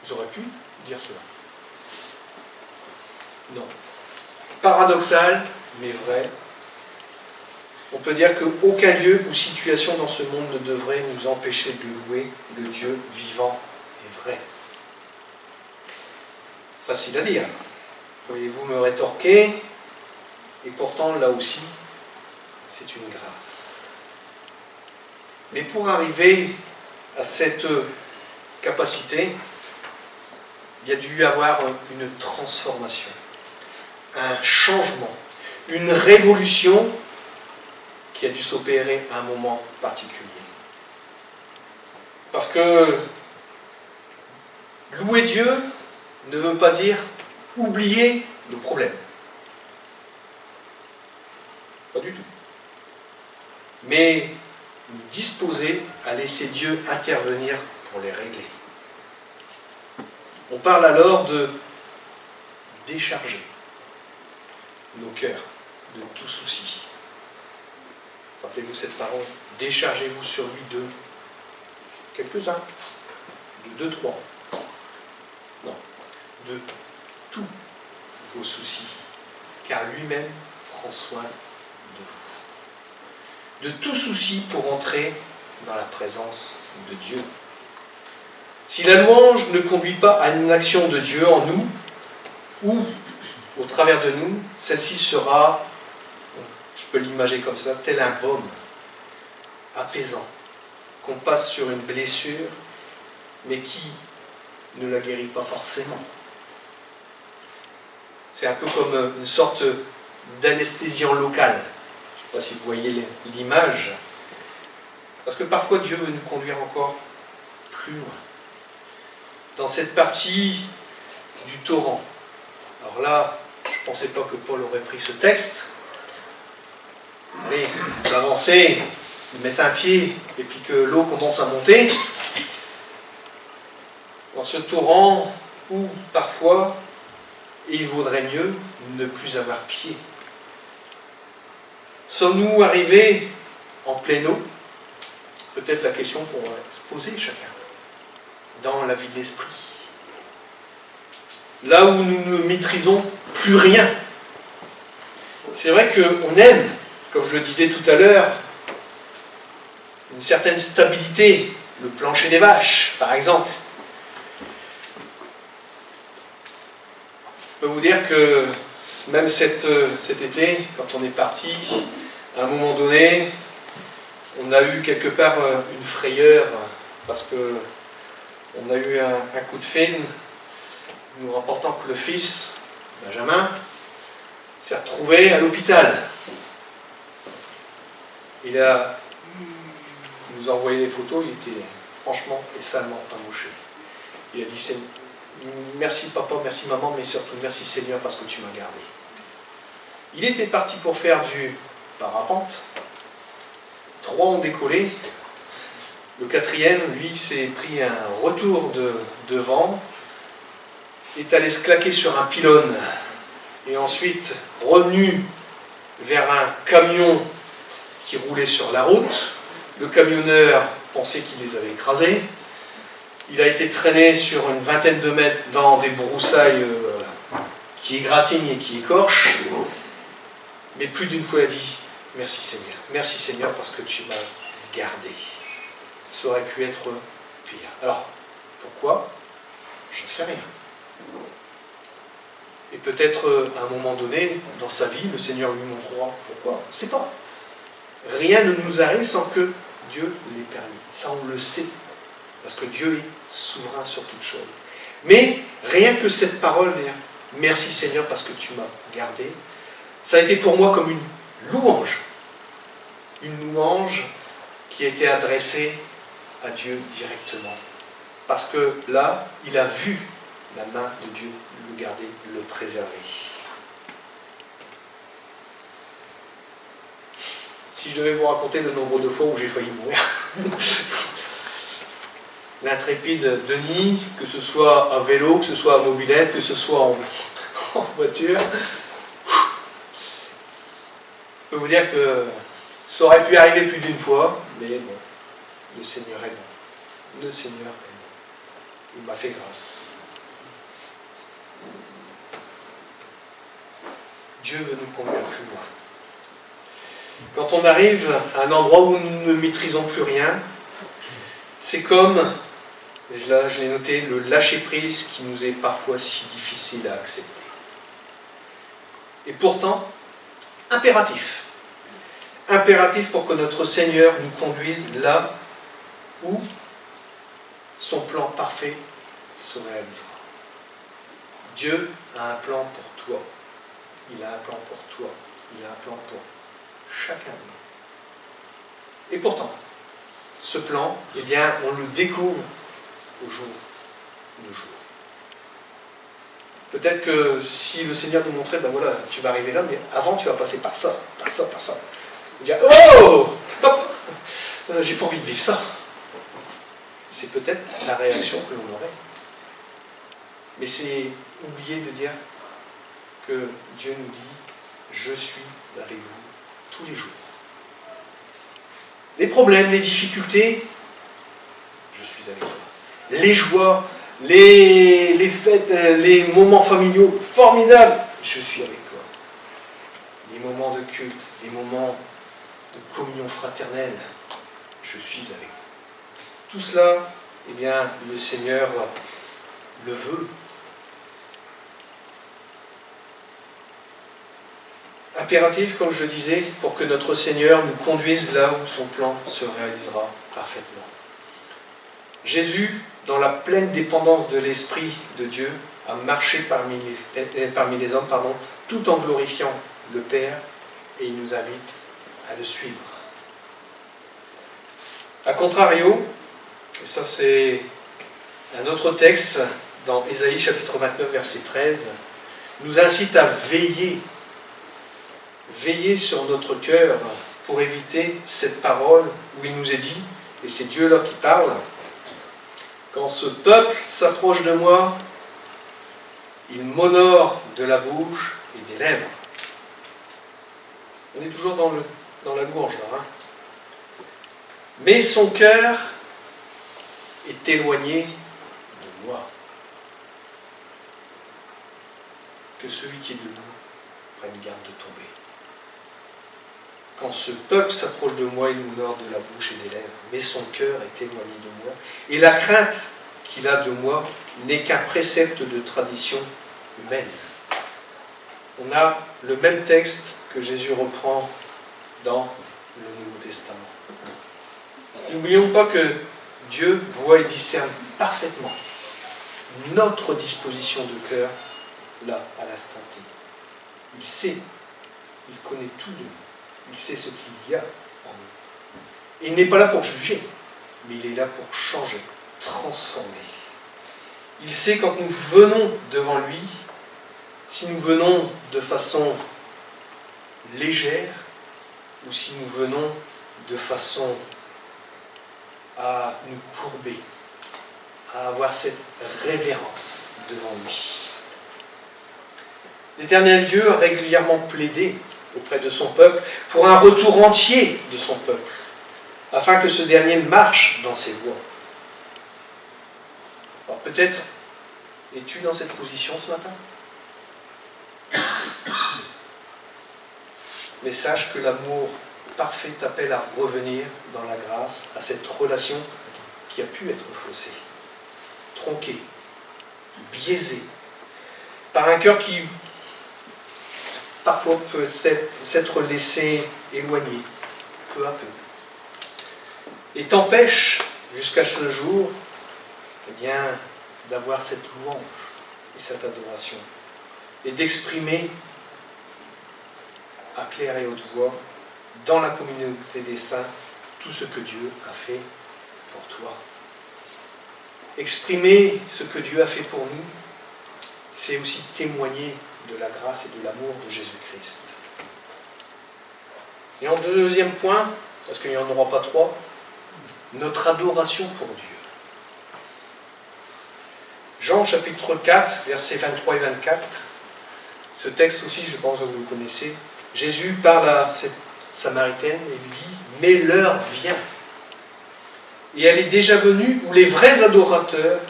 Ils auraient pu dire cela. Non. Paradoxal, mais vrai. On peut dire qu'aucun lieu ou situation dans ce monde ne devrait nous empêcher de louer le Dieu vivant et vrai. Facile à dire. Pourriez-vous me rétorquer? Et pourtant, là aussi, c'est une grâce. Mais pour arriver à cette capacité, il y a dû y avoir une transformation, un changement, une révolution qui a dû s'opérer à un moment particulier. Parce que louer Dieu ne veut pas dire oublier nos problèmes. Pas du tout. Mais nous disposer à laisser Dieu intervenir pour les régler. On parle alors de décharger nos cœurs de tout souci. Rappelez-vous cette parole, déchargez-vous sur lui de quelques-uns, de 2, 3. Non, de tous vos soucis, car lui-même prend soin de vous. De tout souci pour entrer dans la présence de Dieu. Si la louange ne conduit pas à une action de Dieu en nous, ou au travers de nous, celle-ci sera, je peux l'imager comme ça, tel un baume apaisant, qu'on passe sur une blessure, mais qui ne la guérit pas forcément. C'est un peu comme une sorte d'anesthésiant local. Je ne sais pas si vous voyez l'image. Parce que parfois Dieu veut nous conduire encore plus loin. Dans cette partie du torrent. Alors là, je ne pensais pas que Paul aurait pris ce texte. Allez, d'avancer, de mettre un pied, et puis que l'eau commence à monter. Dans ce torrent où, parfois, il vaudrait mieux ne plus avoir pied. Sommes-nous arrivés en pleine eau? Peut-être la question pourrait se poser chacun. Dans la vie de l'esprit. Là où nous ne maîtrisons plus rien. C'est vrai qu'on aime, comme je le disais tout à l'heure, une certaine stabilité, le plancher des vaches, par exemple. Je peux vous dire que même cet été, quand on est parti, à un moment donné, on a eu quelque part une frayeur, parce que on a eu un coup de fil, nous rapportant que le fils, Benjamin, s'est retrouvé à l'hôpital. Il nous a envoyé des photos, il était franchement et salement amoché. Il a dit merci papa, merci maman, mais surtout merci Seigneur parce que tu m'as gardé. Il était parti pour faire du parapente. 3 ont décollé. Le 4e, lui, s'est pris un retour de vent, est allé se claquer sur un pylône et ensuite revenu vers un camion qui roulait sur la route. Le camionneur pensait qu'il les avait écrasés. Il a été traîné sur une vingtaine de mètres dans des broussailles qui égratignent et qui écorchent. Mais plus d'une fois, il a dit « Merci Seigneur. Merci Seigneur parce que tu m'as gardé. » Ça aurait pu être pire. Alors, pourquoi? Je ne sais rien. Et peut-être à un moment donné, dans sa vie, le Seigneur lui montrera pourquoi. On ne sait pas. Rien ne nous arrive sans que Dieu l'ait permis. Ça, on le sait. Parce que Dieu est souverain sur toutes choses. Mais rien que cette parole, merci Seigneur parce que tu m'as gardé, ça a été pour moi comme une louange. Une louange qui a été adressée à Dieu directement. Parce que là, il a vu la main de Dieu le garder, le préserver. Si je devais vous raconter le nombre de fois où j'ai failli mourir, l'intrépide Denis, que ce soit à vélo, que ce soit à mobilette, que ce soit en voiture. Je peux vous dire que ça aurait pu arriver plus d'une fois, mais bon, le Seigneur est bon. Le Seigneur est bon. Il m'a fait grâce. Dieu veut nous conduire plus loin. Quand on arrive à un endroit où nous ne maîtrisons plus rien, c'est comme, là je l'ai noté, le lâcher-prise qui nous est parfois si difficile à accepter. Et pourtant, impératif. Impératif pour que notre Seigneur nous conduise là où son plan parfait se réalisera. Dieu a un plan pour toi. Il a un plan pour toi. Il a un plan pour chacun de nous. Et pourtant, ce plan, eh bien, on le découvre au jour le jour. Peut-être que si le Seigneur nous montrait, ben voilà, tu vas arriver là, mais avant tu vas passer par ça, par ça, par ça. On dirait, oh, stop, j'ai pas envie de vivre ça. C'est peut-être la réaction que l'on aurait. Mais c'est oublier de dire que Dieu nous dit, je suis avec vous tous les jours. Les problèmes, les difficultés, je suis avec toi. Les joies, les fêtes, les moments familiaux formidables, je suis avec toi. Les moments de culte, les moments de communion fraternelle, je suis avec vous. Tout cela, eh bien, le Seigneur le veut. Impératif, comme je le disais, pour que notre Seigneur nous conduise là où son plan se réalisera parfaitement. Jésus, dans la pleine dépendance de l'Esprit de Dieu, a marché parmi les hommes, tout en glorifiant le Père, et il nous invite à le suivre. A contrario, et ça c'est un autre texte dans Ésaïe chapitre 29 verset 13, nous incite à veiller sur notre cœur pour éviter cette parole où il nous est dit, et c'est Dieu là qui parle, quand ce peuple s'approche de moi, il m'honore de la bouche et des lèvres. On est toujours dans la louange là. Mais son cœur est éloigné de moi. Que celui qui est debout prenne garde de tomber. Quand ce peuple s'approche de moi, il m'honore de la bouche et des lèvres, mais son cœur est éloigné de moi. Et la crainte qu'il a de moi n'est qu'un précepte de tradition humaine. On a le même texte que Jésus reprend dans le Nouveau Testament. N'oublions pas que Dieu voit et discerne parfaitement notre disposition de cœur là, à l'instant T. Il sait, il connaît tout de nous. Il sait ce qu'il y a en nous. Et il n'est pas là pour juger, mais il est là pour changer, transformer. Il sait quand nous venons devant lui, si nous venons de façon légère, ou si nous venons de façon à nous courber, à avoir cette révérence devant lui. L'Éternel Dieu a régulièrement plaidé auprès de son peuple pour un retour entier de son peuple, afin que ce dernier marche dans ses voies. Alors peut-être es-tu dans cette position ce matin ? Mais sache que l'amour parfait t'appelle à revenir dans la grâce à cette relation qui a pu être faussée, tronquée, biaisée, par un cœur qui parfois peut s'être laissé éloigner, peu à peu. Et t'empêche, jusqu'à ce jour, eh bien, d'avoir cette louange et cette adoration, et d'exprimer à claire et haute voix, dans la communauté des saints, tout ce que Dieu a fait pour toi. Exprimer ce que Dieu a fait pour nous, c'est aussi témoigner de la grâce et de l'amour de Jésus-Christ. Et en deuxième point, parce qu'il n'y en aura pas trois, notre adoration pour Dieu. Jean chapitre 4, versets 23 et 24. Ce texte aussi, je pense que vous le connaissez. Jésus parle à cette Samaritaine et lui dit « Mais l'heure vient. Et elle est déjà venue où les vrais adorateurs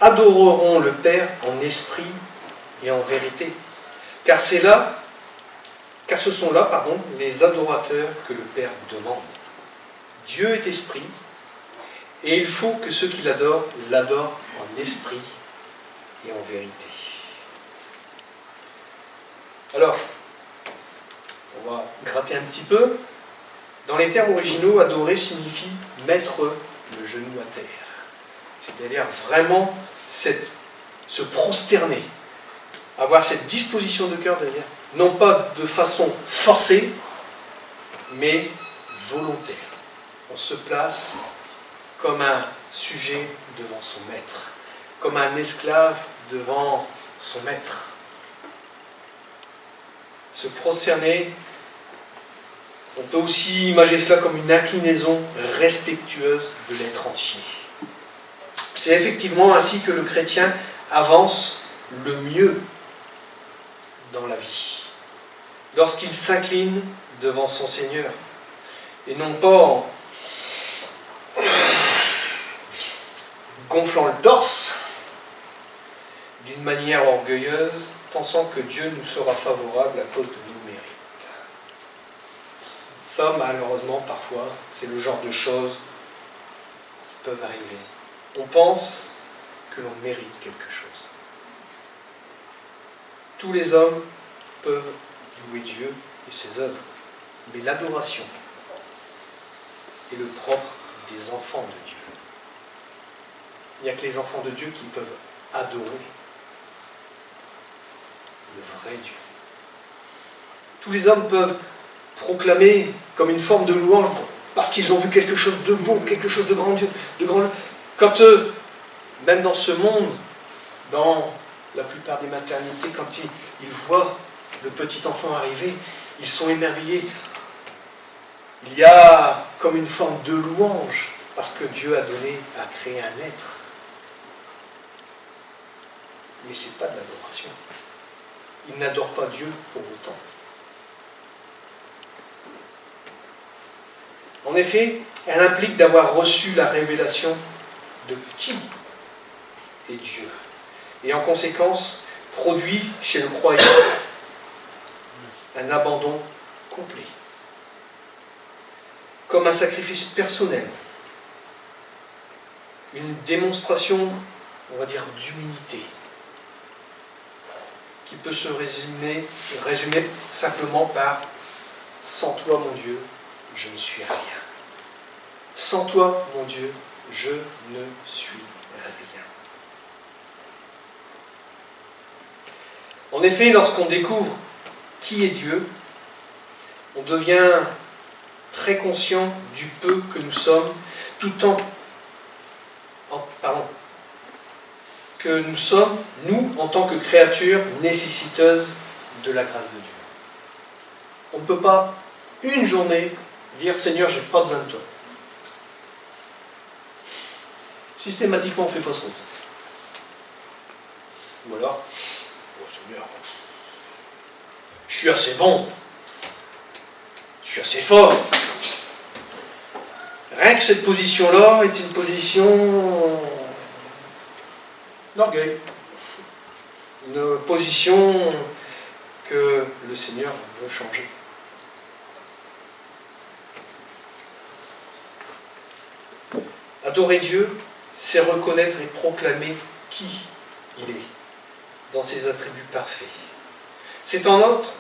adoreront le Père en esprit et en vérité. Car ce sont là, les adorateurs que le Père demande. Dieu est esprit, et il faut que ceux qui l'adorent en esprit et en vérité. » Alors, on va gratter un petit peu. Dans les termes originaux, adorer signifie mettre le genou à terre. C'est-à-dire vraiment se prosterner. Avoir cette disposition de cœur, c'est-à-dire non pas de façon forcée, mais volontaire. On se place comme un sujet devant son maître, comme un esclave devant son maître. Se prosterner, on peut aussi imaginer cela comme une inclinaison respectueuse de l'être entier. C'est effectivement ainsi que le chrétien avance le mieux dans la vie, lorsqu'il s'incline devant son Seigneur, et non pas en gonflant le torse d'une manière orgueilleuse, pensant que Dieu nous sera favorable à cause de nos mérites. Ça, malheureusement, parfois, c'est le genre de choses qui peuvent arriver. On pense que l'on mérite quelque chose. Tous les hommes peuvent louer Dieu et ses œuvres, mais l'adoration est le propre des enfants de Dieu. Il n'y a que les enfants de Dieu qui peuvent adorer le vrai Dieu. Tous les hommes peuvent proclamer comme une forme de louange parce qu'ils ont vu quelque chose de beau, quelque chose de grandiose, Quand même dans ce monde, dans la plupart des maternités, quand ils voient le petit enfant arriver, ils sont émerveillés. Il y a comme une forme de louange, parce que Dieu a créé un être. Mais ce n'est pas de l'adoration. Ils n'adorent pas Dieu pour autant. En effet, elle implique d'avoir reçu la révélation de qui est Dieu. Et en conséquence, produit chez le croyant un abandon complet. Comme un sacrifice personnel. Une démonstration, on va dire, d'humilité. Qui peut se résumer simplement par « Sans toi, mon Dieu, je ne suis rien. Sans toi, mon Dieu, je ne suis rien. » En effet, lorsqu'on découvre qui est Dieu, on devient très conscient du peu que nous sommes, que nous sommes, nous, en tant que créatures nécessiteuses de la grâce de Dieu. On ne peut pas, une journée, dire « Seigneur, je n'ai pas besoin de toi ». Systématiquement, on fait fausse route. Ou alors, « Oh Seigneur, je suis assez bon, je suis assez fort ». Rien que cette position-là est une position d'orgueil. Une position que le Seigneur veut changer. Adorer Dieu, c'est reconnaître et proclamer qui il est, dans ses attributs parfaits. C'est entre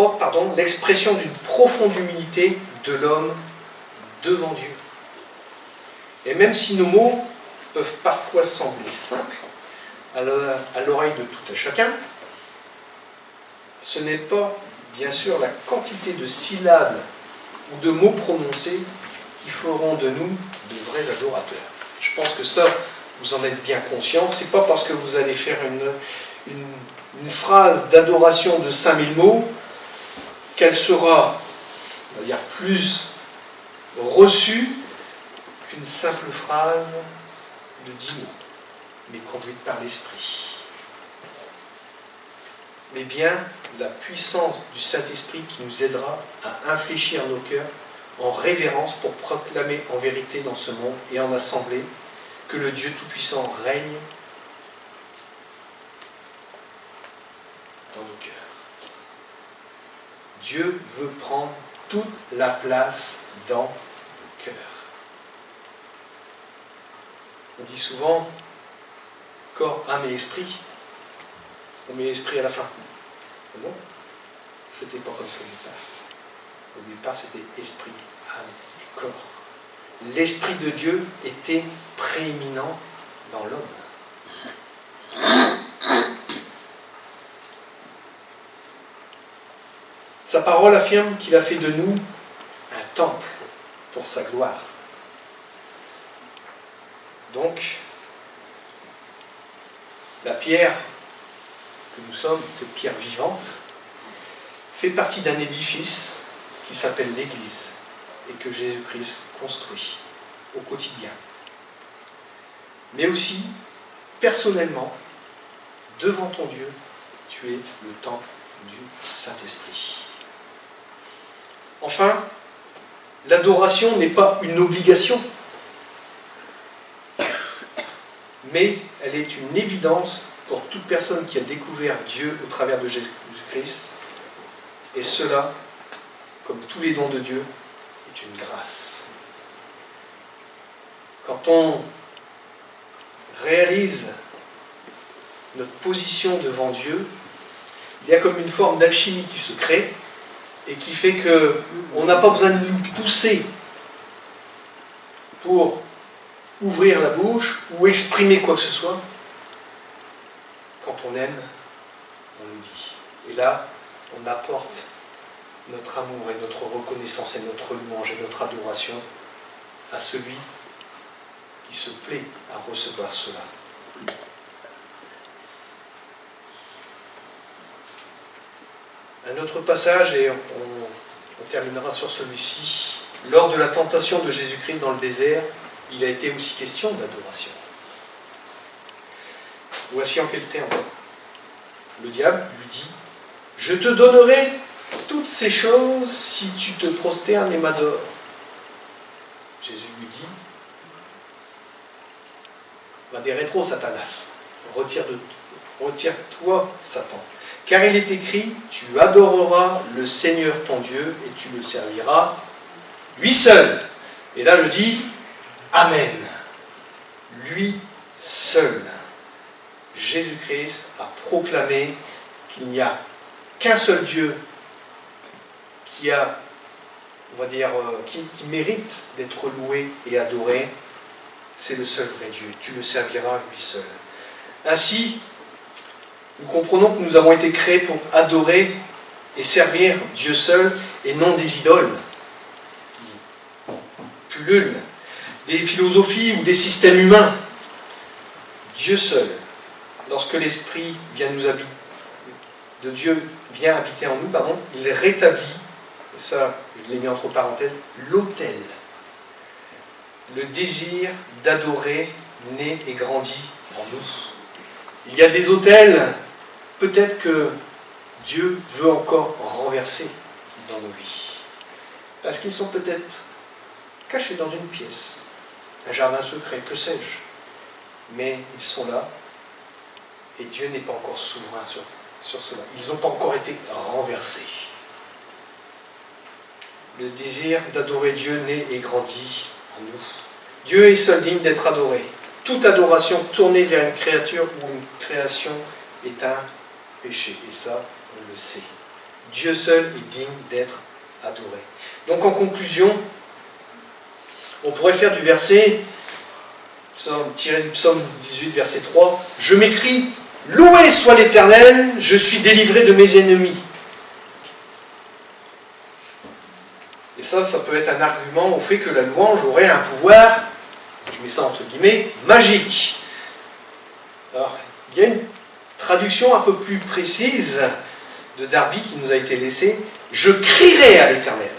autres, l'expression d'une profonde humilité de l'homme devant Dieu. Et même si nos mots peuvent parfois sembler simples à l'oreille de tout un chacun, ce n'est pas, bien sûr, la quantité de syllabes ou de mots prononcés qui feront de nous de vrais adorateurs. Je pense que ça, vous en êtes bien conscient. Ce n'est pas parce que vous allez faire une phrase d'adoration de 5000 mots qu'elle sera, on va dire, plus reçue qu'une simple phrase de 10 mots. mais conduite par l'Esprit. Mais bien la puissance du Saint-Esprit qui nous aidera à infléchir nos cœurs en révérence pour proclamer en vérité dans ce monde et en assemblée que le Dieu Tout-Puissant règne dans nos cœurs. Dieu veut prendre toute la place dans nos cœurs. On dit souvent corps, âme et esprit. On met l'esprit à la fin. Non, c'était pas comme ça au départ. Au départ, c'était esprit, âme et corps. L'Esprit de Dieu était prééminent dans l'homme. Sa parole affirme qu'il a fait de nous un temple pour sa gloire. Donc, la pierre que nous sommes, cette pierre vivante, fait partie d'un édifice qui s'appelle l'Église et que Jésus-Christ construit au quotidien. Mais aussi, personnellement, devant ton Dieu, tu es le temple du Saint-Esprit. Enfin, l'adoration n'est pas une obligation, mais elle est une évidence pour toute personne qui a découvert Dieu au travers de Jésus-Christ. Et cela, comme tous les dons de Dieu, est une grâce. Quand on réalise notre position devant Dieu, il y a comme une forme d'alchimie qui se crée et qui fait qu'on n'a pas besoin de nous pousser pour ouvrir la bouche ou exprimer quoi que ce soit. Quand on aime, on le dit. Et là, on apporte notre amour et notre reconnaissance et notre louange et notre adoration à celui qui se plaît à recevoir cela. Un autre passage, et on terminera sur celui-ci. Lors de la tentation de Jésus-Christ dans le désert, il a été aussi question d'adoration. Voici en quels termes. Le diable lui dit « Je te donnerai toutes ces choses si tu te prosternes et m'adores. » Jésus lui dit « Va des rétro, Satanas, retire-toi, Satan. Car il est écrit, tu adoreras le Seigneur ton Dieu et tu le serviras lui seul. » Et là je dis Amen. Lui seul. Jésus-Christ a proclamé qu'il n'y a qu'un seul Dieu qui mérite d'être loué et adoré. C'est le seul vrai Dieu. Tu le serviras lui seul. Ainsi, nous comprenons que nous avons été créés pour adorer et servir Dieu seul et non des idoles qui pullulent, des philosophies ou des systèmes humains. Dieu seul. Lorsque l'Esprit de Dieu vient habiter en nous, il rétablit, c'est ça, je l'ai mis entre parenthèses, l'autel. Le désir d'adorer naît et grandit en nous. Il y a des autels, peut-être que Dieu veut encore renverser dans nos vies. Parce qu'ils sont peut-être cachés dans une pièce, un jardin secret, que sais-je. Mais ils sont là, et Dieu n'est pas encore souverain sur cela. Ils n'ont pas encore été renversés. Le désir d'adorer Dieu naît et grandit en nous. Dieu est seul digne d'être adoré. Toute adoration tournée vers une créature ou une création est un péché. Et ça, on le sait. Dieu seul est digne d'être adoré. Donc en conclusion, on pourrait faire du verset, tiré du psaume 18, verset 3, « Je m'écrie, loué soit l'Éternel, je suis délivré de mes ennemis. » Et ça peut être un argument au fait que la louange aurait un pouvoir, je mets ça entre guillemets, magique. Alors, il y a une traduction un peu plus précise de Darby qui nous a été laissée. « Je crierai à l'Éternel,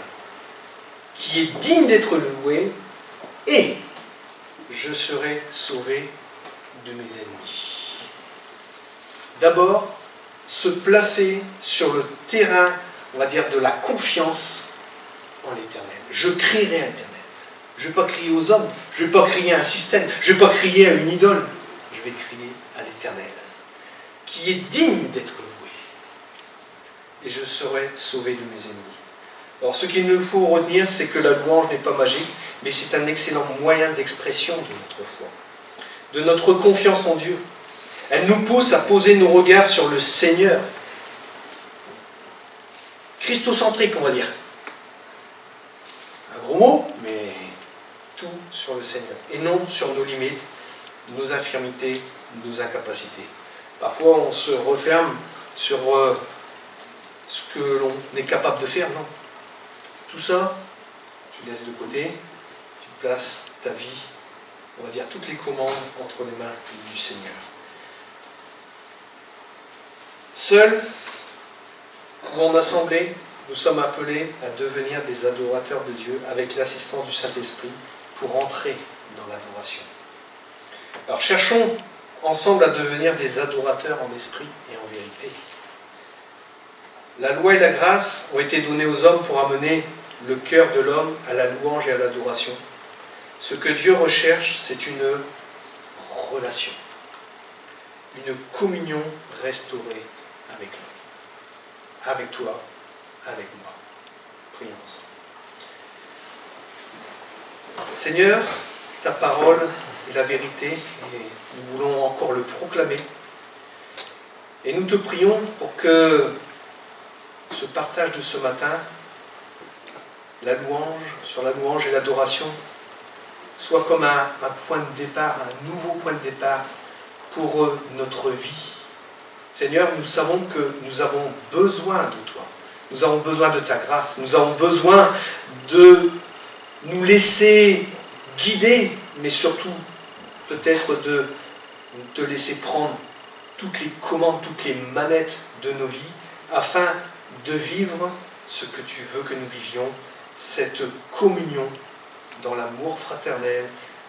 qui est digne d'être loué, et je serai sauvé de mes ennemis. D'abord, se placer sur le terrain, on va dire, de la confiance en l'Éternel. Je crierai à l'Éternel. Je ne vais pas crier aux hommes, je ne vais pas crier à un système, je ne vais pas crier à une idole. Je vais crier à l'Éternel, qui est digne d'être loué. Et je serai sauvé de mes ennemis. Alors ce qu'il nous faut retenir, c'est que la louange n'est pas magique, mais c'est un excellent moyen d'expression de notre foi, de notre confiance en Dieu. Elle nous pousse à poser nos regards sur le Seigneur. Christocentrique, on va dire. Un gros mot, mais tout sur le Seigneur. Et non sur nos limites, nos infirmités, nos incapacités. Parfois, on se referme sur ce que l'on est capable de faire. Non. Tout ça, tu laisses de côté, tu places ta vie, on va dire toutes les commandes entre les mains du Seigneur. Seuls, ou en assemblée, nous sommes appelés à devenir des adorateurs de Dieu avec l'assistance du Saint-Esprit pour entrer dans l'adoration. Alors cherchons ensemble à devenir des adorateurs en esprit et en vérité. La loi et la grâce ont été données aux hommes pour amener le cœur de l'homme à la louange et à l'adoration. Ce que Dieu recherche, c'est une relation, une communion restaurée avec lui, avec toi, avec moi. Prions ensemble. Seigneur, ta parole est la vérité et nous voulons encore le proclamer. Et nous te prions pour que ce partage de ce matin, la louange, sur la louange et l'adoration, soit comme un point de départ, un nouveau point de départ pour notre vie. Seigneur, nous savons que nous avons besoin de toi. Nous avons besoin de ta grâce. Nous avons besoin de nous laisser guider, mais surtout peut-être de te laisser prendre toutes les commandes, toutes les manettes de nos vies, afin de vivre ce que tu veux que nous vivions, cette communion dans l'amour fraternel,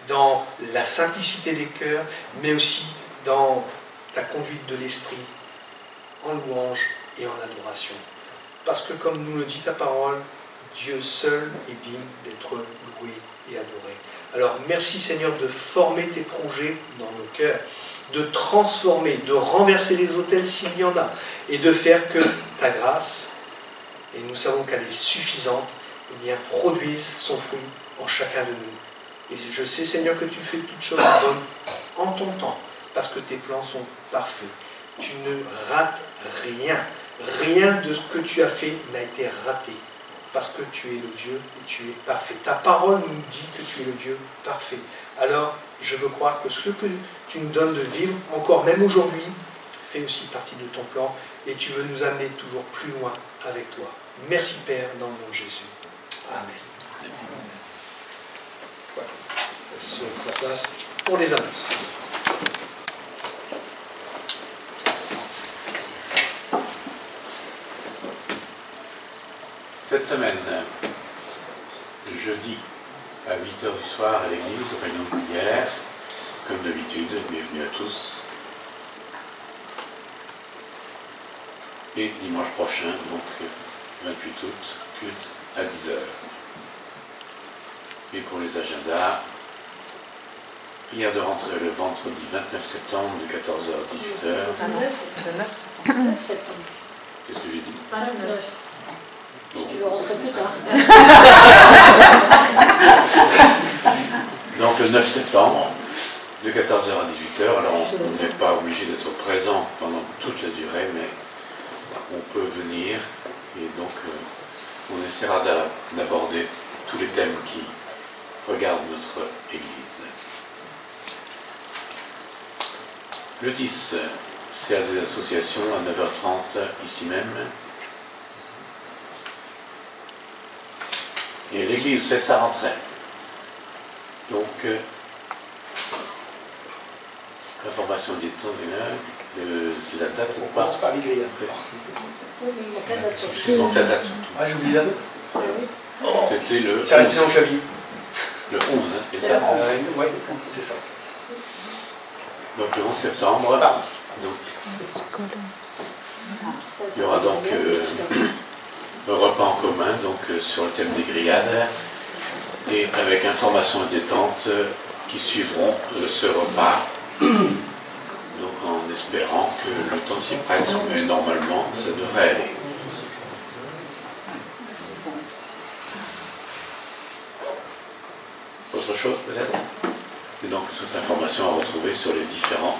dans la simplicité des cœurs, mais aussi dans ta conduite de l'esprit, en louange et en adoration. Parce que comme nous le dit ta parole, Dieu seul est digne d'être loué et adoré. Alors merci Seigneur de former tes projets dans nos cœurs, de transformer, de renverser les autels s'il y en a, et de faire que ta grâce, et nous savons qu'elle est suffisante, eh bien, produise son fruit en chacun de nous. Et je sais Seigneur que tu fais toutes choses bonnes en ton temps, parce que tes plans sont parfaits. Tu ne rates rien. Rien de ce que tu as fait n'a été raté, parce que tu es le Dieu et tu es parfait. Ta parole nous dit que tu es le Dieu parfait. Alors, je veux croire que ce que tu nous donnes de vivre, encore même aujourd'hui, fait aussi partie de ton plan, et tu veux nous amener toujours plus loin avec toi. Merci Père, dans le nom de Jésus. Amen. Voilà. Sur la place pour les annonces. Cette semaine, jeudi à 8h du soir à l'église, réunion de prière, comme d'habitude, bienvenue à tous. Et dimanche prochain, donc 28 août, culte à 10h. Et pour les agendas, prière de rentrée le vendredi 29 septembre de 14h à 18h. 9 septembre. Qu'est-ce que j'ai dit? 29. Si tu veux rentrer plus tard. Donc le 9 septembre, de 14h à 18h. Alors on n'est pas obligé d'être présent pendant toute la durée, mais on peut venir et donc on essaiera d'aborder tous les thèmes qui regardent notre Église. Le 10, c'est à des associations à 9h30 ici même. Et l'Église fait sa rentrée. Donc, l'information du temps la date ou pas? On commence par l'Église après. Oui, il manque la date surtout. Donc la date surtout. Ah, j'oublie la date. C'était le Ça reste 11. dans Javier. Le 11, hein, c'est ça? Oui, c'est ça. Donc le 11 septembre, donc, il y aura donc un repas en commun donc, sur le thème des grillades et avec information et détente qui suivront ce repas. Donc en espérant que le temps s'y prête, mais normalement ça devrait aller. Autre chose peut-être? Et donc toute information à retrouver sur les différents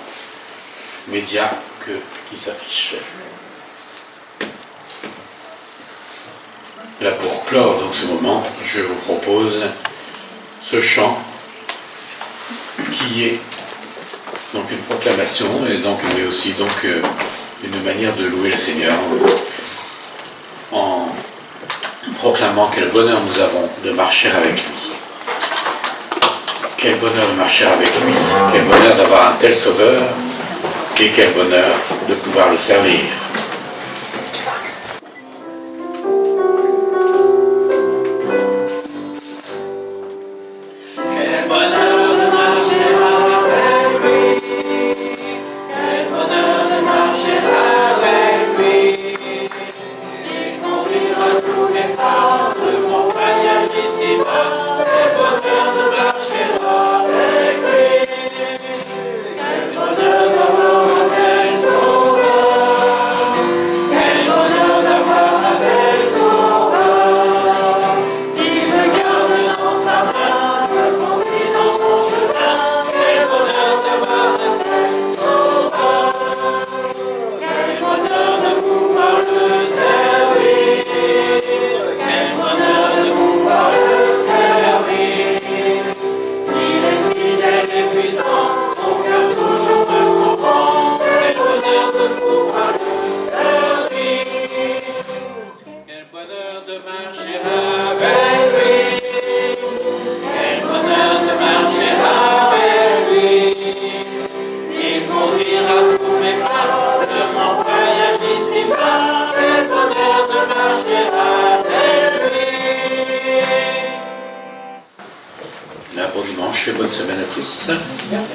médias qui s'affichent. Là pour clore donc ce moment, je vous propose ce chant qui est donc une proclamation et donc mais aussi donc une manière de louer le Seigneur en proclamant quel bonheur nous avons de marcher avec lui. Quel bonheur de marcher avec lui, quel bonheur d'avoir un tel sauveur et quel bonheur de pouvoir le servir. Quel bonheur de marcher avec lui, quel bonheur de marcher avec lui, il conduira tous les pas de mon voyage ici-bas, quel bonheur de marcher avec lui, quel bonheur d'avoir un tel sauveur, quel bonheur d'avoir un tel sauveur, qui me garde dans sa main, me conduit dans son chemin, quel bonheur d'avoir un tel sauveur, quel bonheur de pouvoir le servir, quel bonheur de pouvoir le servir. Il est fidèle et puissant, son cœur toujours me comprend, quel bonheur de pouvoir le servir. Quel bonheur de marcher avec lui, quel bonheur de marcher avec lui. Il conduira tous mes pas de mon voyage ici-bas, quel bonheur de marcher avec lui. Un bon dimanche et bonne semaine à tous. Merci.